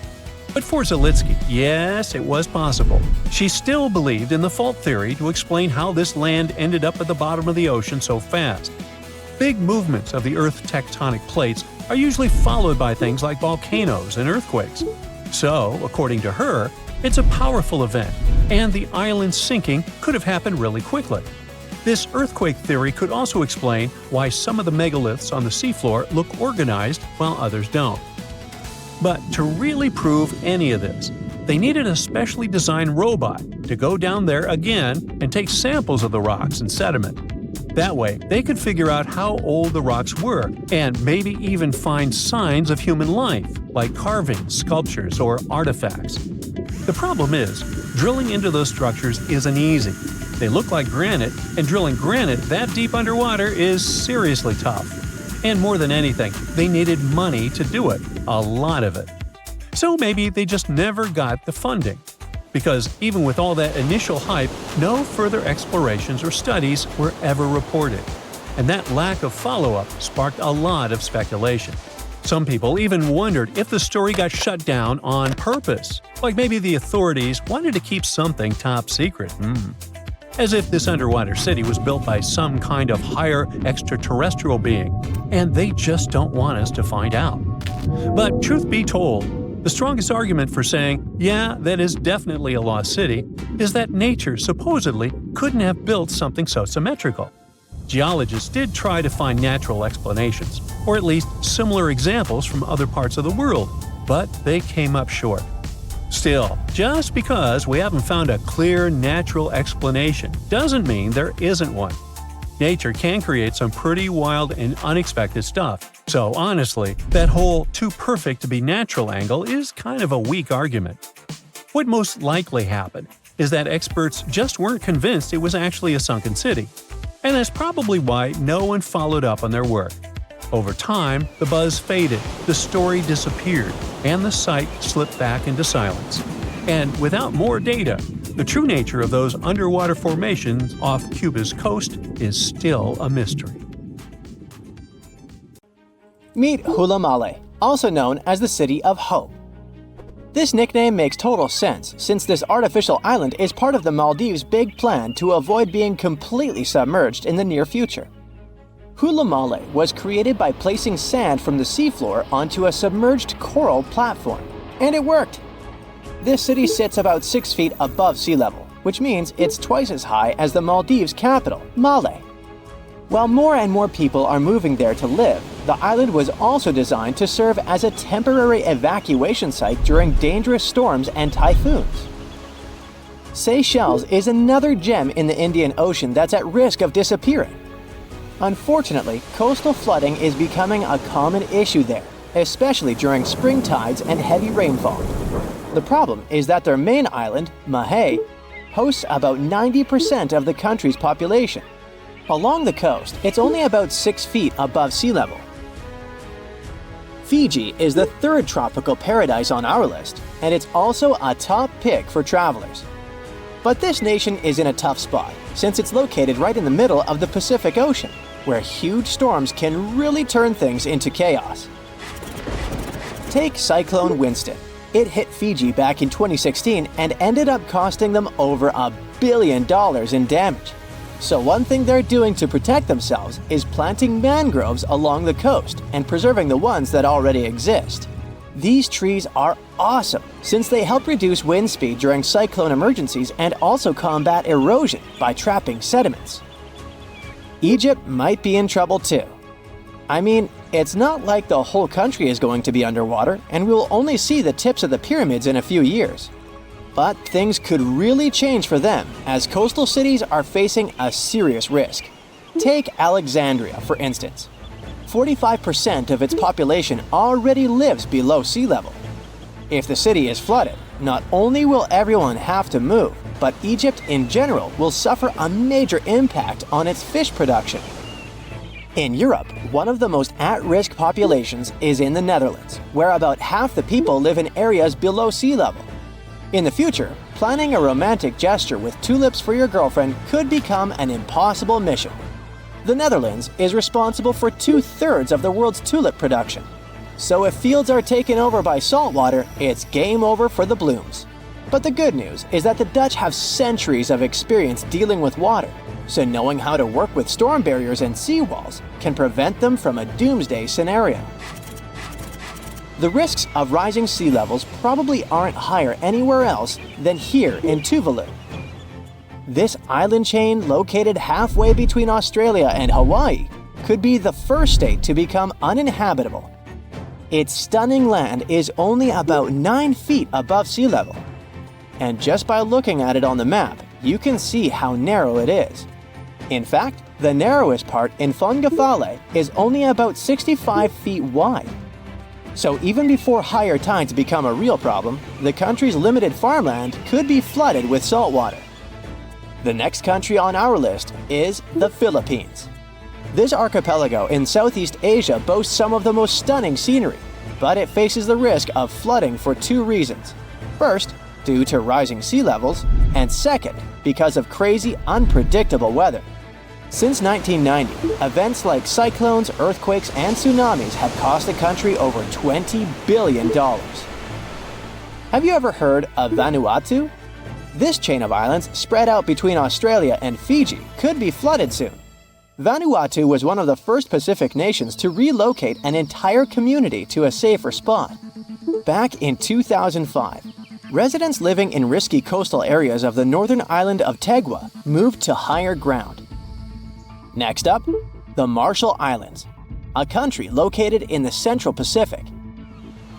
But for Zalitsky, yes, it was possible. She still believed in the fault theory to explain how this land ended up at the bottom of the ocean so fast. Big movements of the Earth's tectonic plates are usually followed by things like volcanoes and earthquakes. So, according to her, it's a powerful event, and the island sinking could have happened really quickly. This earthquake theory could also explain why some of the megaliths on the seafloor look organized while others don't. But to really prove any of this, they needed a specially designed robot to go down there again and take samples of the rocks and sediment. That way, they could figure out how old the rocks were and maybe even find signs of human life, like carvings, sculptures, or artifacts. The problem is, drilling into those structures isn't easy. They look like granite, and drilling granite that deep underwater is seriously tough. And more than anything, they needed money to do it, a lot of it. So maybe they just never got the funding. Because even with all that initial hype, no further explorations or studies were ever reported. And that lack of follow-up sparked a lot of speculation. Some people even wondered if the story got shut down on purpose, like maybe the authorities wanted to keep something top secret. As if this underwater city was built by some kind of higher extraterrestrial being, and they just don't want us to find out. But truth be told, the strongest argument for saying, yeah, that is definitely a lost city, is that nature supposedly couldn't have built something so symmetrical. Geologists did try to find natural explanations, or at least similar examples from other parts of the world, but they came up short. Still, just because we haven't found a clear natural explanation doesn't mean there isn't one. Nature can create some pretty wild and unexpected stuff, so honestly, that whole too perfect to be natural angle is kind of a weak argument. What most likely happened is that experts just weren't convinced it was actually a sunken city. And that's probably why no one followed up on their work. Over time, the buzz faded, the story disappeared, and the site slipped back into silence. And without more data, the true nature of those underwater formations off Cuba's coast is still a mystery. Meet Hula Male, also known as the City of Hope. This nickname makes total sense since this artificial island is part of the Maldives' big plan to avoid being completely submerged in the near future. Hula Male was created by placing sand from the seafloor onto a submerged coral platform, and it worked. This city sits about 6 feet above sea level, which means it's twice as high as the Maldives' capital, Male. While more and more people are moving there to live, the island was also designed to serve as a temporary evacuation site during dangerous storms and typhoons. Seychelles is another gem in the Indian Ocean that's at risk of disappearing. Unfortunately, coastal flooding is becoming a common issue there, especially during spring tides and heavy rainfall. The problem is that their main island, Mahé, hosts about 90% of the country's population. Along the coast, it's only about 6 feet above sea level. Fiji is the third tropical paradise on our list, and it's also a top pick for travelers. But this nation is in a tough spot, since it's located right in the middle of the Pacific Ocean, where huge storms can really turn things into chaos. Take Cyclone Winston. It hit Fiji back in 2016 and ended up costing them over $1 billion in damage. So one thing they're doing to protect themselves is planting mangroves along the coast and preserving the ones that already exist. These trees are awesome since they help reduce wind speed during cyclone emergencies and also combat erosion by trapping sediments. Egypt might be in trouble too. I mean, it's not like the whole country is going to be underwater, and we'll only see the tips of the pyramids in a few years. But things could really change for them, as coastal cities are facing a serious risk. Take Alexandria, for instance. 45% of its population already lives below sea level. If the city is flooded, not only will everyone have to move, but Egypt in general will suffer a major impact on its fish production. In Europe, one of the most at-risk populations is in the Netherlands, where about half the people live in areas below sea level. In the future, planning a romantic gesture with tulips for your girlfriend could become an impossible mission. The Netherlands is responsible for 2/3 of the world's tulip production. So if fields are taken over by saltwater, it's game over for the blooms. But the good news is that the Dutch have centuries of experience dealing with water, so knowing how to work with storm barriers and seawalls can prevent them from a doomsday scenario. The risks of rising sea levels probably aren't higher anywhere else than here in Tuvalu. This island chain, located halfway between Australia and Hawaii, could be the first state to become uninhabitable. Its stunning land is only about 9 feet above sea level. And just by looking at it on the map, you can see how narrow it is. In fact, the narrowest part in Fongafale is only about 65 feet wide. So even before higher tides become a real problem, the country's limited farmland could be flooded with saltwater. The next country on our list is the Philippines. This archipelago in Southeast Asia boasts some of the most stunning scenery, but it faces the risk of flooding for 2 reasons. First, due to rising sea levels, and second, because of crazy, unpredictable weather. Since 1990, events like cyclones, earthquakes, and tsunamis have cost the country over $20 billion. Have you ever heard of Vanuatu? This chain of islands, spread out between Australia and Fiji, could be flooded soon. Vanuatu was one of the first Pacific nations to relocate an entire community to a safer spot. Back in 2005, residents living in risky coastal areas of the northern island of Tegua moved to higher ground. Next up, the Marshall Islands, a country located in the Central Pacific.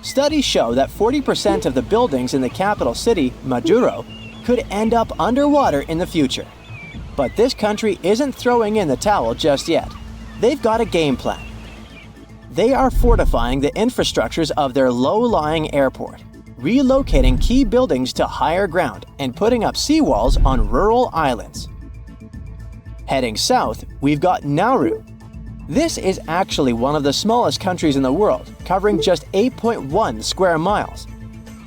Studies show that 40% of the buildings in the capital city, Majuro, could end up underwater in the future. But this country isn't throwing in the towel just yet. They've got a game plan. They are fortifying the infrastructures of their low-lying airport, relocating key buildings to higher ground, and putting up seawalls on rural islands. Heading south, we've got Nauru. This is actually one of the smallest countries in the world, covering just 8.1 square miles.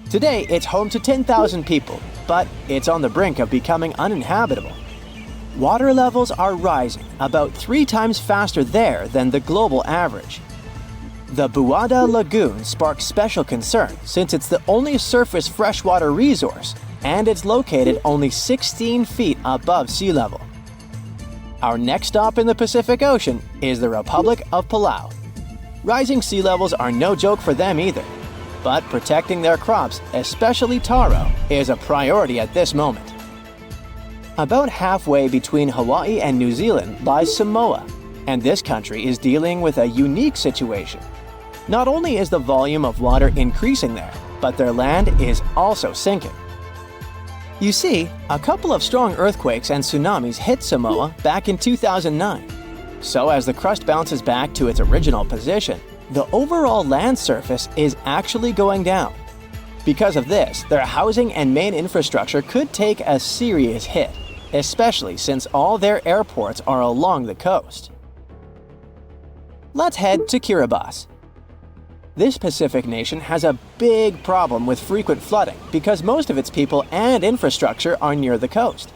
Today, it's home to 10,000 people, but it's on the brink of becoming uninhabitable. Water levels are rising about 3 times faster there than the global average. The Buada Lagoon sparks special concern since it's the only surface freshwater resource, and it's located only 16 feet above sea level. Our next stop in the Pacific Ocean is the Republic of Palau. Rising sea levels are no joke for them either, but protecting their crops, especially taro, is a priority at this moment. About halfway between Hawaii and New Zealand lies Samoa, and this country is dealing with a unique situation. Not only is the volume of water increasing there, but their land is also sinking. You see, a couple of strong earthquakes and tsunamis hit Samoa back in 2009. So as the crust bounces back to its original position, the overall land surface is actually going down. Because of this, their housing and main infrastructure could take a serious hit, especially since all their airports are along the coast. Let's head to Kiribati. This Pacific nation has a big problem with frequent flooding because most of its people and infrastructure are near the coast.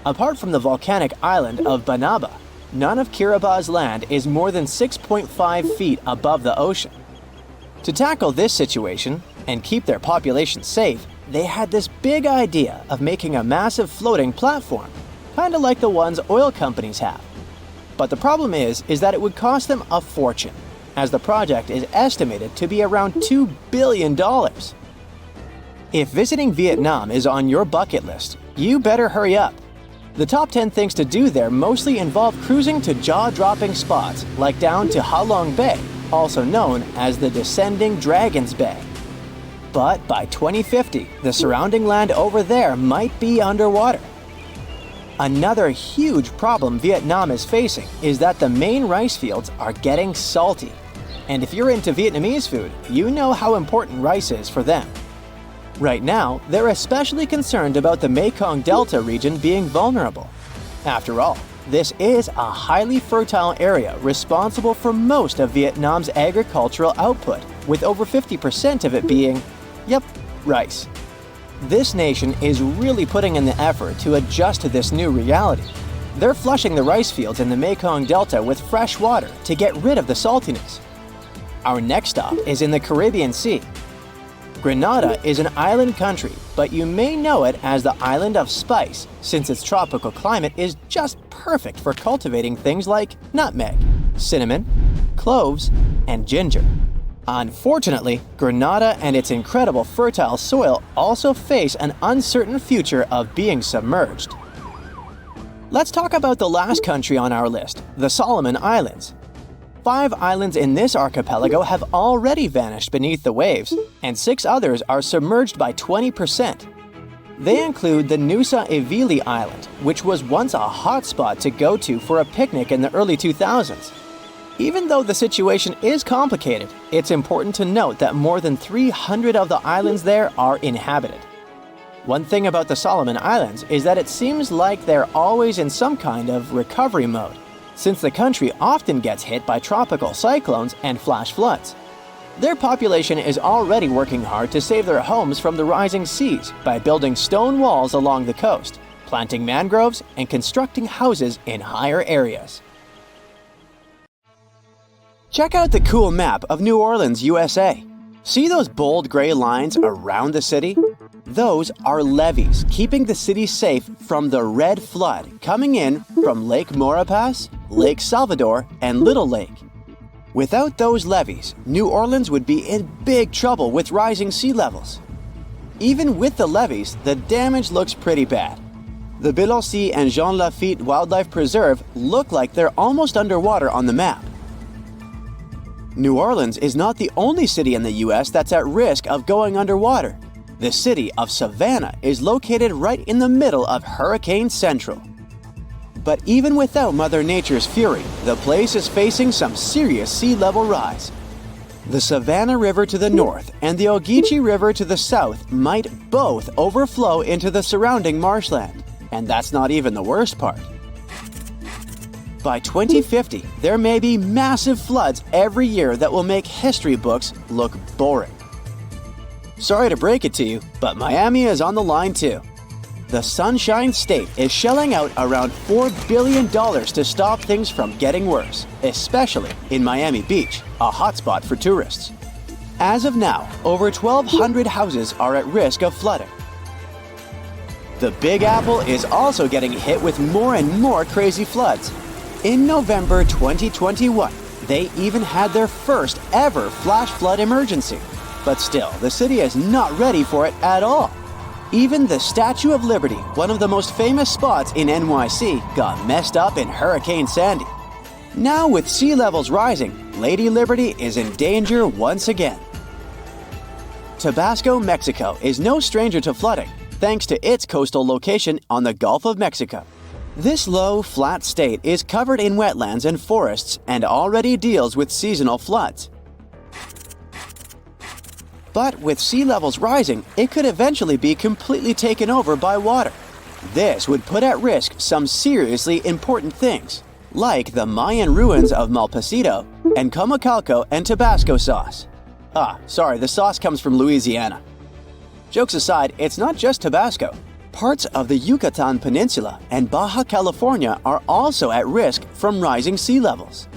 Apart from the volcanic island of Banaba, none of Kiribati's land is more than 6.5 feet above the ocean. To tackle this situation and keep their population safe, they had this big idea of making a massive floating platform, kind of like the ones oil companies have. But the problem is that it would cost them a fortune, as the project is estimated to be around $2 billion. If visiting Vietnam is on your bucket list, you better hurry up. The top 10 things to do there mostly involve cruising to jaw-dropping spots like down to Ha Long Bay, also known as the Descending Dragons Bay. But by 2050, the surrounding land over there might be underwater. Another huge problem Vietnam is facing is that the main rice fields are getting salty. And if you're into Vietnamese food, you know how important rice is for them. Right now, they're especially concerned about the Mekong Delta region being vulnerable. After all, this is a highly fertile area responsible for most of Vietnam's agricultural output, with over 50% of it being, rice. This nation is really putting in the effort to adjust to this new reality. They're flushing the rice fields in the Mekong Delta with fresh water to get rid of the saltiness. Our next stop is in the Caribbean Sea. Grenada is an island country, but you may know it as the Island of Spice since its tropical climate is just perfect for cultivating things like nutmeg, cinnamon, cloves, and ginger. Unfortunately, Grenada and its incredible fertile soil also face an uncertain future of being submerged. Let's talk about the last country on our list, the Solomon Islands. 5 islands in this archipelago have already vanished beneath the waves, and 6 others are submerged by 20%. They include the Nusa Evili Island, which was once a hotspot to go to for a picnic in the early 2000s. Even though the situation is complicated, it's important to note that more than 300 of the islands there are inhabited. One thing about the Solomon Islands is that it seems like they're always in some kind of recovery mode, since the country often gets hit by tropical cyclones and flash floods. Their population is already working hard to save their homes from the rising seas by building stone walls along the coast, planting mangroves, and constructing houses in higher areas. Check out the cool map of New Orleans, USA. See those bold gray lines around the city? Those are levees keeping the city safe from the red flood coming in from Lake Maurepas, Lake Salvador, and Little Lake. Without those levees, New Orleans would be in big trouble with rising sea levels. Even with the levees, the damage looks pretty bad. The Biloxi and Jean Lafitte Wildlife Preserve look like they're almost underwater on the map. New Orleans is not the only city in the US that's at risk of going underwater. The city of Savannah is located right in the middle of Hurricane Central. But even without Mother Nature's fury, the place is facing some serious sea level rise. The Savannah River to the north and the Ogeechee River to the south might both overflow into the surrounding marshland. And that's not even the worst part. By 2050, there may be massive floods every year that will make history books look boring. Sorry to break it to you, but Miami is on the line too. The Sunshine State is shelling out around $4 billion to stop things from getting worse, especially in Miami Beach, a hotspot for tourists. As of now, over 1,200 houses are at risk of flooding. The Big Apple is also getting hit with more and more crazy floods. In November 2021, they even had their first ever flash flood emergency. But still, the city is not ready for it at all. Even the Statue of Liberty, one of the most famous spots in NYC, got messed up in Hurricane Sandy. Now with sea levels rising, Lady Liberty is in danger once again. Tabasco, Mexico is no stranger to flooding, thanks to its coastal location on the Gulf of Mexico. This low, flat state is covered in wetlands and forests and already deals with seasonal floods. But with sea levels rising, it could eventually be completely taken over by water. This would put at risk some seriously important things, like the Mayan ruins of Malpasito and Comacalco and Tabasco sauce. The sauce comes from Louisiana. Jokes aside, it's not just Tabasco. Parts of the Yucatan Peninsula and Baja California are also at risk from rising sea levels.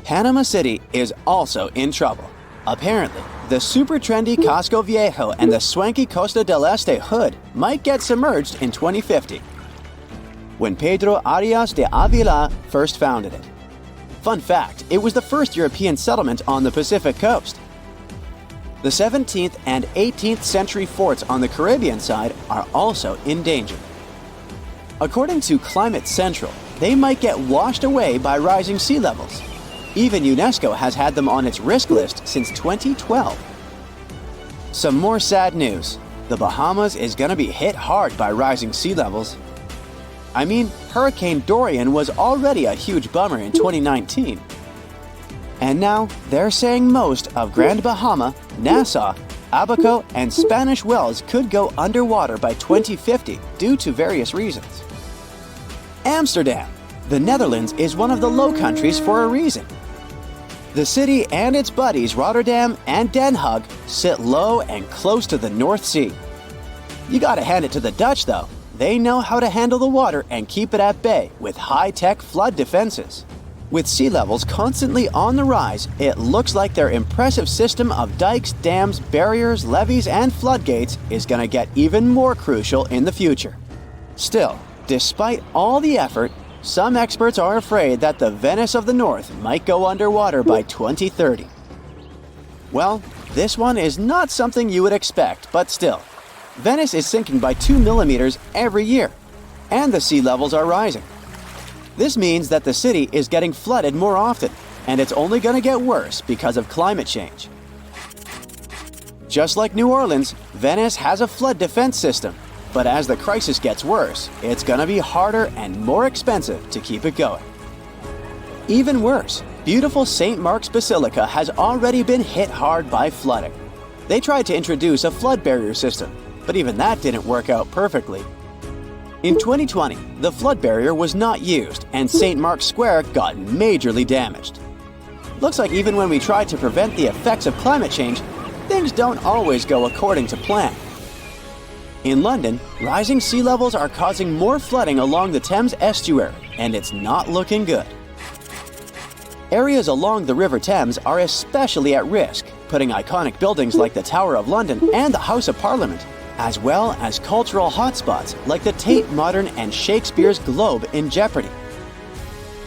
Panama City is also in trouble. Apparently, the super trendy Casco Viejo and the swanky Costa del Este hood might get submerged in 2050, when Pedro Arias de Avila first founded it. Fun fact, it was the first European settlement on the Pacific coast. The 17th and 18th century forts on the Caribbean side are also in danger. According to Climate Central, they might get washed away by rising sea levels. Even UNESCO has had them on its risk list since 2012. Some more sad news. The Bahamas is going to be hit hard by rising sea levels. I mean, Hurricane Dorian was already a huge bummer in 2019. And now, they're saying most of Grand Bahama, Nassau, Abaco, and Spanish Wells could go underwater by 2050 due to various reasons. Amsterdam. The Netherlands is one of the Low Countries for a reason. The city and its buddies Rotterdam and Den Haag sit low and close to the North Sea. You gotta hand it to the Dutch though. They know how to handle the water and keep it at bay with high-tech flood defenses. With sea levels constantly on the rise, it looks like their impressive system of dikes, dams, barriers, levees, and floodgates is gonna get even more crucial in the future. Still, despite all the effort, some experts are afraid that the Venice of the North might go underwater by 2030. Well, this one is not something you would expect, but still. Venice is sinking by 2 millimeters every year, and the sea levels are rising. This means that the city is getting flooded more often, and it's only going to get worse because of climate change. Just like New Orleans, Venice has a flood defense system, but as the crisis gets worse, it's going to be harder and more expensive to keep it going. Even worse, beautiful St. Mark's Basilica has already been hit hard by flooding. They tried to introduce a flood barrier system, but even that didn't work out perfectly. In 2020, the flood barrier was not used and St. Mark's Square got majorly damaged. Looks like even when we try to prevent the effects of climate change, things don't always go according to plan. In London, rising sea levels are causing more flooding along the Thames estuary, and it's not looking good. Areas along the River Thames are especially at risk, putting iconic buildings like the Tower of London and the House of Parliament, as well as cultural hotspots like the Tate Modern and Shakespeare's Globe in jeopardy.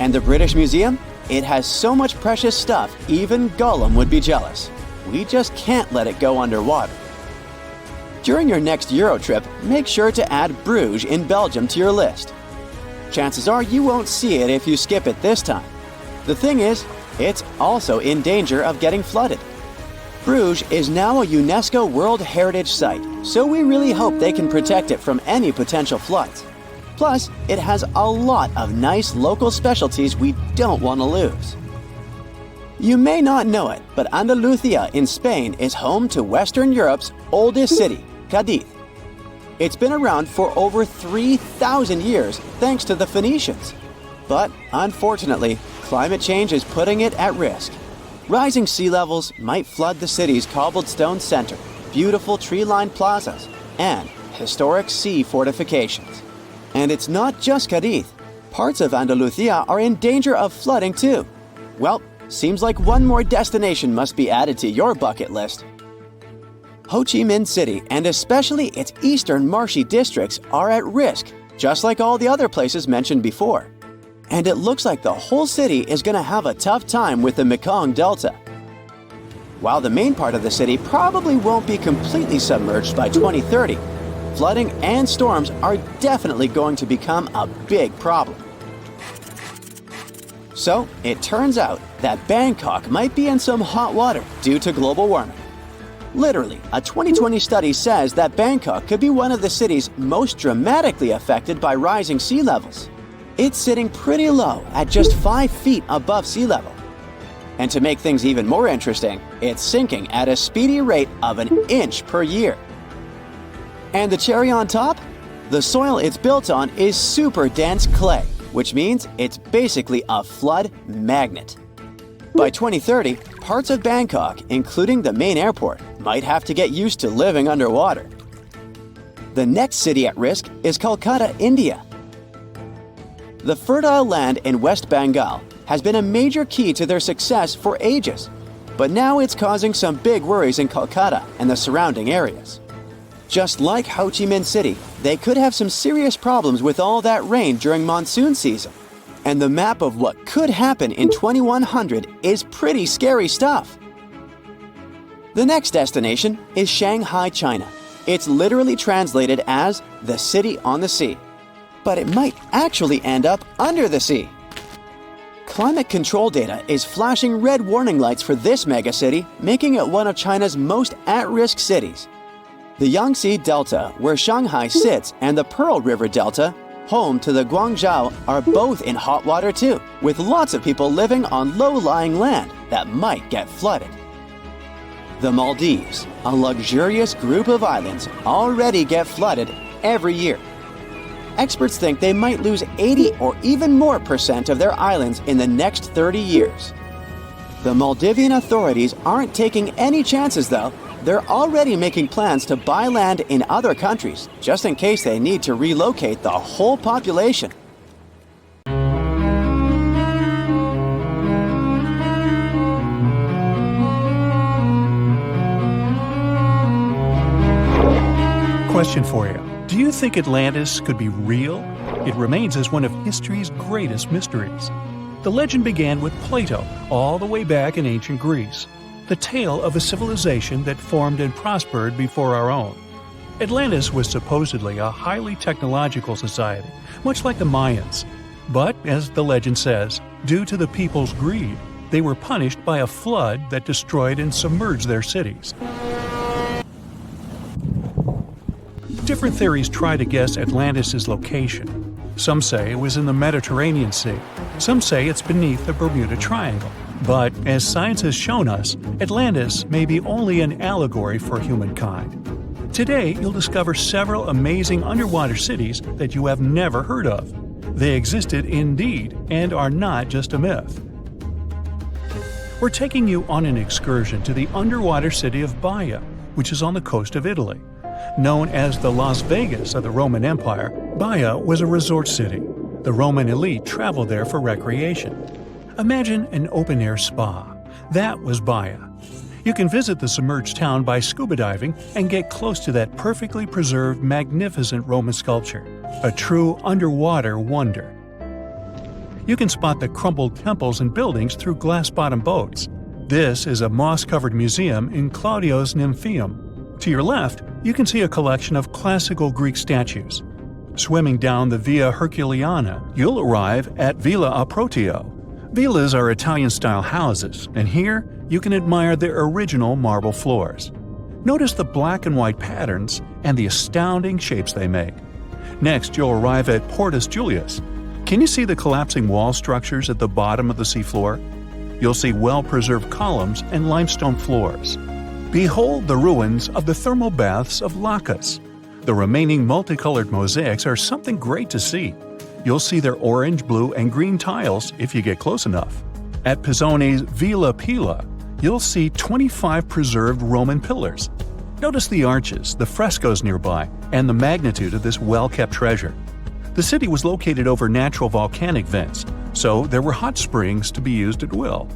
And the British Museum? It has so much precious stuff, even Gollum would be jealous. We just can't let it go underwater. During your next Euro trip, make sure to add Bruges in Belgium to your list. Chances are you won't see it if you skip it this time. The thing is, it's also in danger of getting flooded. Bruges is now a UNESCO World Heritage Site, so we really hope they can protect it from any potential floods. Plus, it has a lot of nice local specialties we don't want to lose. You may not know it, but Andalusia in Spain is home to Western Europe's oldest city, Cadiz. It's been around for over 3,000 years thanks to the Phoenicians. But unfortunately, climate change is putting it at risk. Rising sea levels might flood the city's cobbled stone center, beautiful tree-lined plazas, and historic sea fortifications. And it's not just Cadiz. Parts of Andalusia are in danger of flooding too. Well, seems like one more destination must be added to your bucket list. Ho Chi Minh City, and especially its eastern marshy districts, are at risk, just like all the other places mentioned before. And it looks like the whole city is going to have a tough time with the Mekong Delta. While the main part of the city probably won't be completely submerged by 2030, flooding and storms are definitely going to become a big problem. So, it turns out that Bangkok might be in some hot water due to global warming. Literally, a 2020 study says that Bangkok could be one of the cities most dramatically affected by rising sea levels. It's sitting pretty low at just 5 feet above sea level. And to make things even more interesting, it's sinking at a speedy rate of an inch per year. And the cherry on top? The soil it's built on is super dense clay, which means it's basically a flood magnet. By 2030, parts of Bangkok, including the main airport, might have to get used to living underwater. The next city at risk is Kolkata, India. The fertile land in West Bengal has been a major key to their success for ages, but now it's causing some big worries in Kolkata and the surrounding areas. Just like Ho Chi Minh City, they could have some serious problems with all that rain during monsoon season. And the map of what could happen in 2100 is pretty scary stuff. The next destination is Shanghai, China. It's literally translated as the city on the sea, but it might actually end up under the sea. Climate control data is flashing red warning lights for this megacity, making it one of China's most at-risk cities. The Yangtze Delta, where Shanghai sits, and the Pearl River Delta, home to the Guangzhou, are both in hot water too, with lots of people living on low-lying land that might get flooded. The Maldives, a luxurious group of islands, already get flooded every year. Experts think they might lose 80 or even more % of their islands in the next 30 years. The Maldivian authorities aren't taking any chances though. They're already making plans to buy land in other countries, just in case they need to relocate the whole population. Question for you. Do you think Atlantis could be real? It remains as one of history's greatest mysteries. The legend began with Plato, all the way back in ancient Greece. The tale of a civilization that formed and prospered before our own. Atlantis was supposedly a highly technological society, much like the Mayans. But, as the legend says, due to the people's greed, they were punished by a flood that destroyed and submerged their cities. Different theories try to guess Atlantis' location. Some say it was in the Mediterranean Sea. Some say it's beneath the Bermuda Triangle. But, as science has shown us, Atlantis may be only an allegory for humankind. Today, you'll discover several amazing underwater cities that you have never heard of. They existed indeed and are not just a myth. We're taking you on an excursion to the underwater city of Baia, which is on the coast of Italy. Known as the Las Vegas of the Roman Empire, Baia was a resort city. The Roman elite traveled there for recreation. Imagine an open-air spa. That was Baia. You can visit the submerged town by scuba diving and get close to that perfectly preserved, magnificent Roman sculpture, a true underwater wonder. You can spot the crumbled temples and buildings through glass-bottom boats. This is a moss-covered museum in Claudio's Nymphaeum. To your left, you can see a collection of classical Greek statues. Swimming down the Via Herculeana, you'll arrive at Villa Aprotio. Villas are Italian-style houses, and here you can admire their original marble floors. Notice the black and white patterns and the astounding shapes they make. Next, you'll arrive at Portus Julius. Can you see the collapsing wall structures at the bottom of the seafloor? You'll see well-preserved columns and limestone floors. Behold the ruins of the thermal baths of Lacus. The remaining multicolored mosaics are something great to see. You'll see their orange, blue, and green tiles if you get close enough. At Pisoni's Villa Pila, you'll see 25 preserved Roman pillars. Notice the arches, the frescoes nearby, and the magnitude of this well-kept treasure. The city was located over natural volcanic vents, so there were hot springs to be used at will.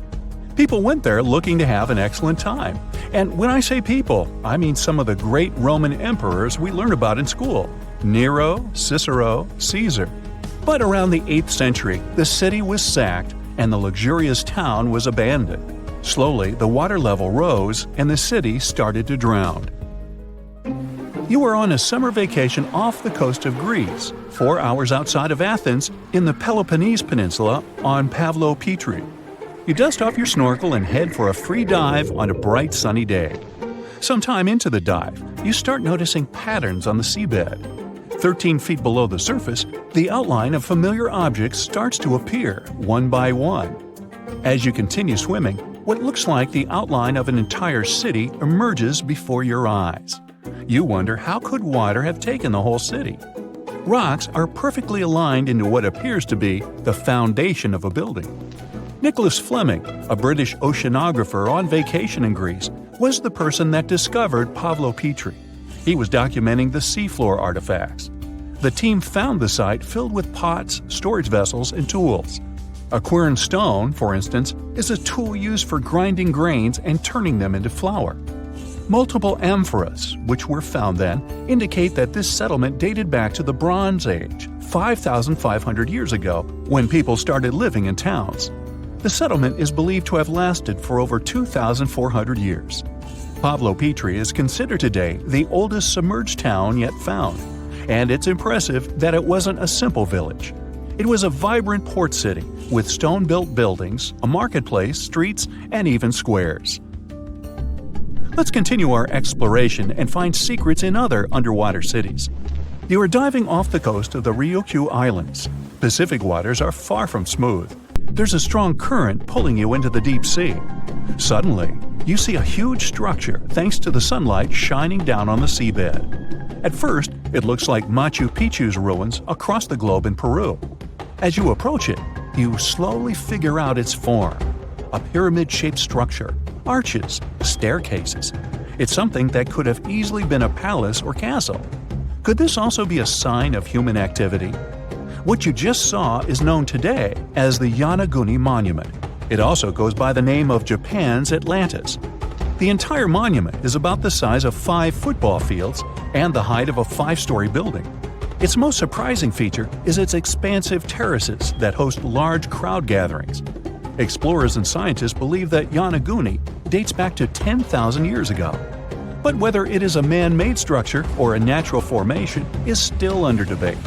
People went there looking to have an excellent time. And when I say people, I mean some of the great Roman emperors we learned about in school: Nero, Cicero, Caesar. But around the 8th century, the city was sacked and the luxurious town was abandoned. Slowly, the water level rose and the city started to drown. You are on a summer vacation off the coast of Greece, 4 hours outside of Athens, in the Peloponnese Peninsula on Pavlopetri. You dust off your snorkel and head for a free dive on a bright sunny day. Sometime into the dive, you start noticing patterns on the seabed. 13 feet below the surface, the outline of familiar objects starts to appear, one by one. As you continue swimming, what looks like the outline of an entire city emerges before your eyes. You wonder, how could water have taken the whole city? Rocks are perfectly aligned into what appears to be the foundation of a building. Nicholas Fleming, a British oceanographer on vacation in Greece, was the person that discovered Pavlo Petri. He was documenting the seafloor artifacts. The team found the site filled with pots, storage vessels, and tools. A quern stone, for instance, is a tool used for grinding grains and turning them into flour. Multiple amphoras, which were found then, indicate that this settlement dated back to the Bronze Age, 5,500 years ago, when people started living in towns. The settlement is believed to have lasted for over 2,400 years. Pavlo Petri is considered today the oldest submerged town yet found, and it's impressive that it wasn't a simple village. It was a vibrant port city with stone-built buildings, a marketplace, streets, and even squares. Let's continue our exploration and find secrets in other underwater cities. You are diving off the coast of the Ryukyu Islands. Pacific waters are far from smooth. There's a strong current pulling you into the deep sea. Suddenly, you see a huge structure thanks to the sunlight shining down on the seabed. At first, it looks like Machu Picchu's ruins across the globe in Peru. As you approach it, you slowly figure out its form. A pyramid-shaped structure, arches, staircases. It's something that could have easily been a palace or castle. Could this also be a sign of human activity? What you just saw is known today as the Yonaguni Monument. It also goes by the name of Japan's Atlantis. The entire monument is about the size of 5 football fields and the height of a 5-story building. Its most surprising feature is its expansive terraces that host large crowd gatherings. Explorers and scientists believe that Yonaguni dates back to 10,000 years ago. But whether it is a man-made structure or a natural formation is still under debate.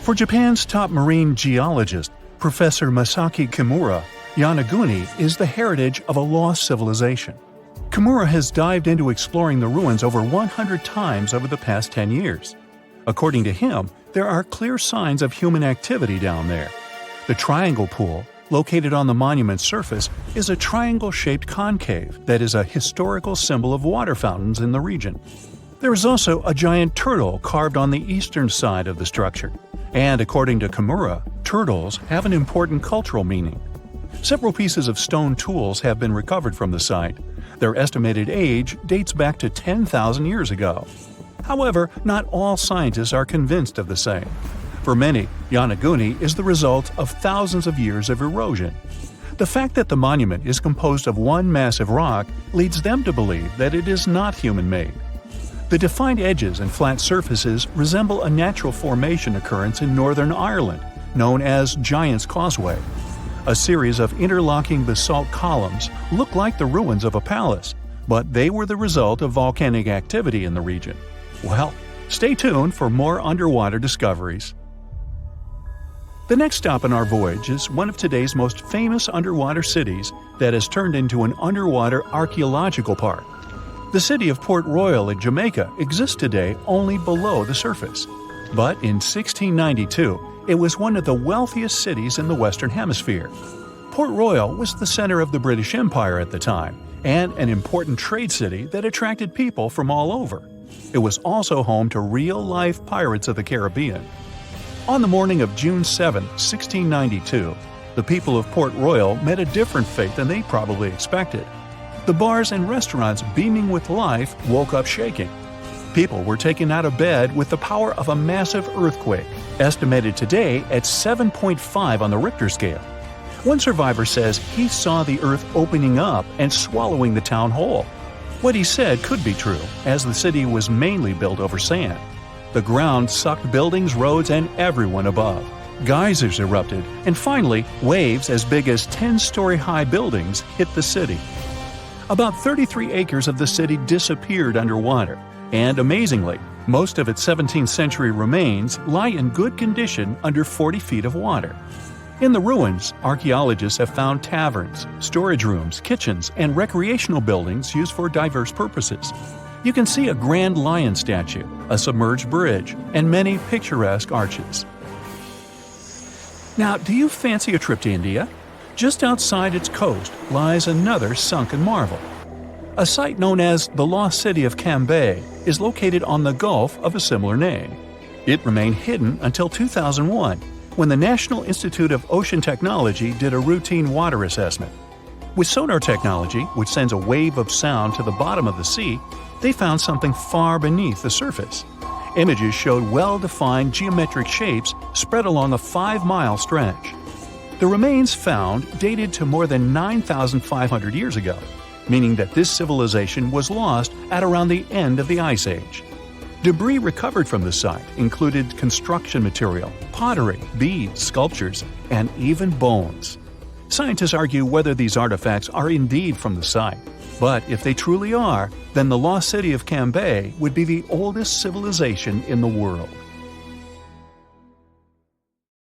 For Japan's top marine geologist, Professor Masaki Kimura, Yonaguni is the heritage of a lost civilization. Kimura has dived into exploring the ruins over 100 times over the past 10 years. According to him, there are clear signs of human activity down there. The Triangle Pool, located on the monument's surface, is a triangle-shaped concave that is a historical symbol of water fountains in the region. There is also a giant turtle carved on the eastern side of the structure. And according to Kimura, turtles have an important cultural meaning. Several pieces of stone tools have been recovered from the site. Their estimated age dates back to 10,000 years ago. However, not all scientists are convinced of the same. For many, Yonaguni is the result of thousands of years of erosion. The fact that the monument is composed of one massive rock leads them to believe that it is not human-made. The defined edges and flat surfaces resemble a natural formation occurrence in Northern Ireland, known as Giant's Causeway. A series of interlocking basalt columns look like the ruins of a palace, but they were the result of volcanic activity in the region. Well, stay tuned for more underwater discoveries. The next stop on our voyage is one of today's most famous underwater cities that has turned into an underwater archaeological park. The city of Port Royal in Jamaica exists today only below the surface. But in 1692, it was one of the wealthiest cities in the Western Hemisphere. Port Royal was the center of the British Empire at the time, and an important trade city that attracted people from all over. It was also home to real-life pirates of the Caribbean. On the morning of June 7, 1692, the people of Port Royal met a different fate than they probably expected. The bars and restaurants beaming with life woke up shaking. People were taken out of bed with the power of a massive earthquake, estimated today at 7.5 on the Richter scale. One survivor says he saw the earth opening up and swallowing the town whole. What he said could be true, as the city was mainly built over sand. The ground sucked buildings, roads, and everyone above. Geysers erupted, and finally, waves as big as 10-story-high buildings hit the city. About 33 acres of the city disappeared underwater, and amazingly, most of its 17th century remains lie in good condition under 40 feet of water. In the ruins, archaeologists have found taverns, storage rooms, kitchens, and recreational buildings used for diverse purposes. You can see a grand lion statue, a submerged bridge, and many picturesque arches. Now, do you fancy a trip to India? Just outside its coast lies another sunken marvel. A site known as the Lost City of Cambay is located on the Gulf of a similar name. It remained hidden until 2001, when the National Institute of Ocean Technology did a routine water assessment. With sonar technology, which sends a wave of sound to the bottom of the sea, they found something far beneath the surface. Images showed well-defined geometric shapes spread along a 5-mile stretch. The remains found dated to more than 9,500 years ago, meaning that this civilization was lost at around the end of the Ice Age. Debris recovered from the site included construction material, pottery, beads, sculptures, and even bones. Scientists argue whether these artifacts are indeed from the site, but if they truly are, then the lost city of Cambay would be the oldest civilization in the world.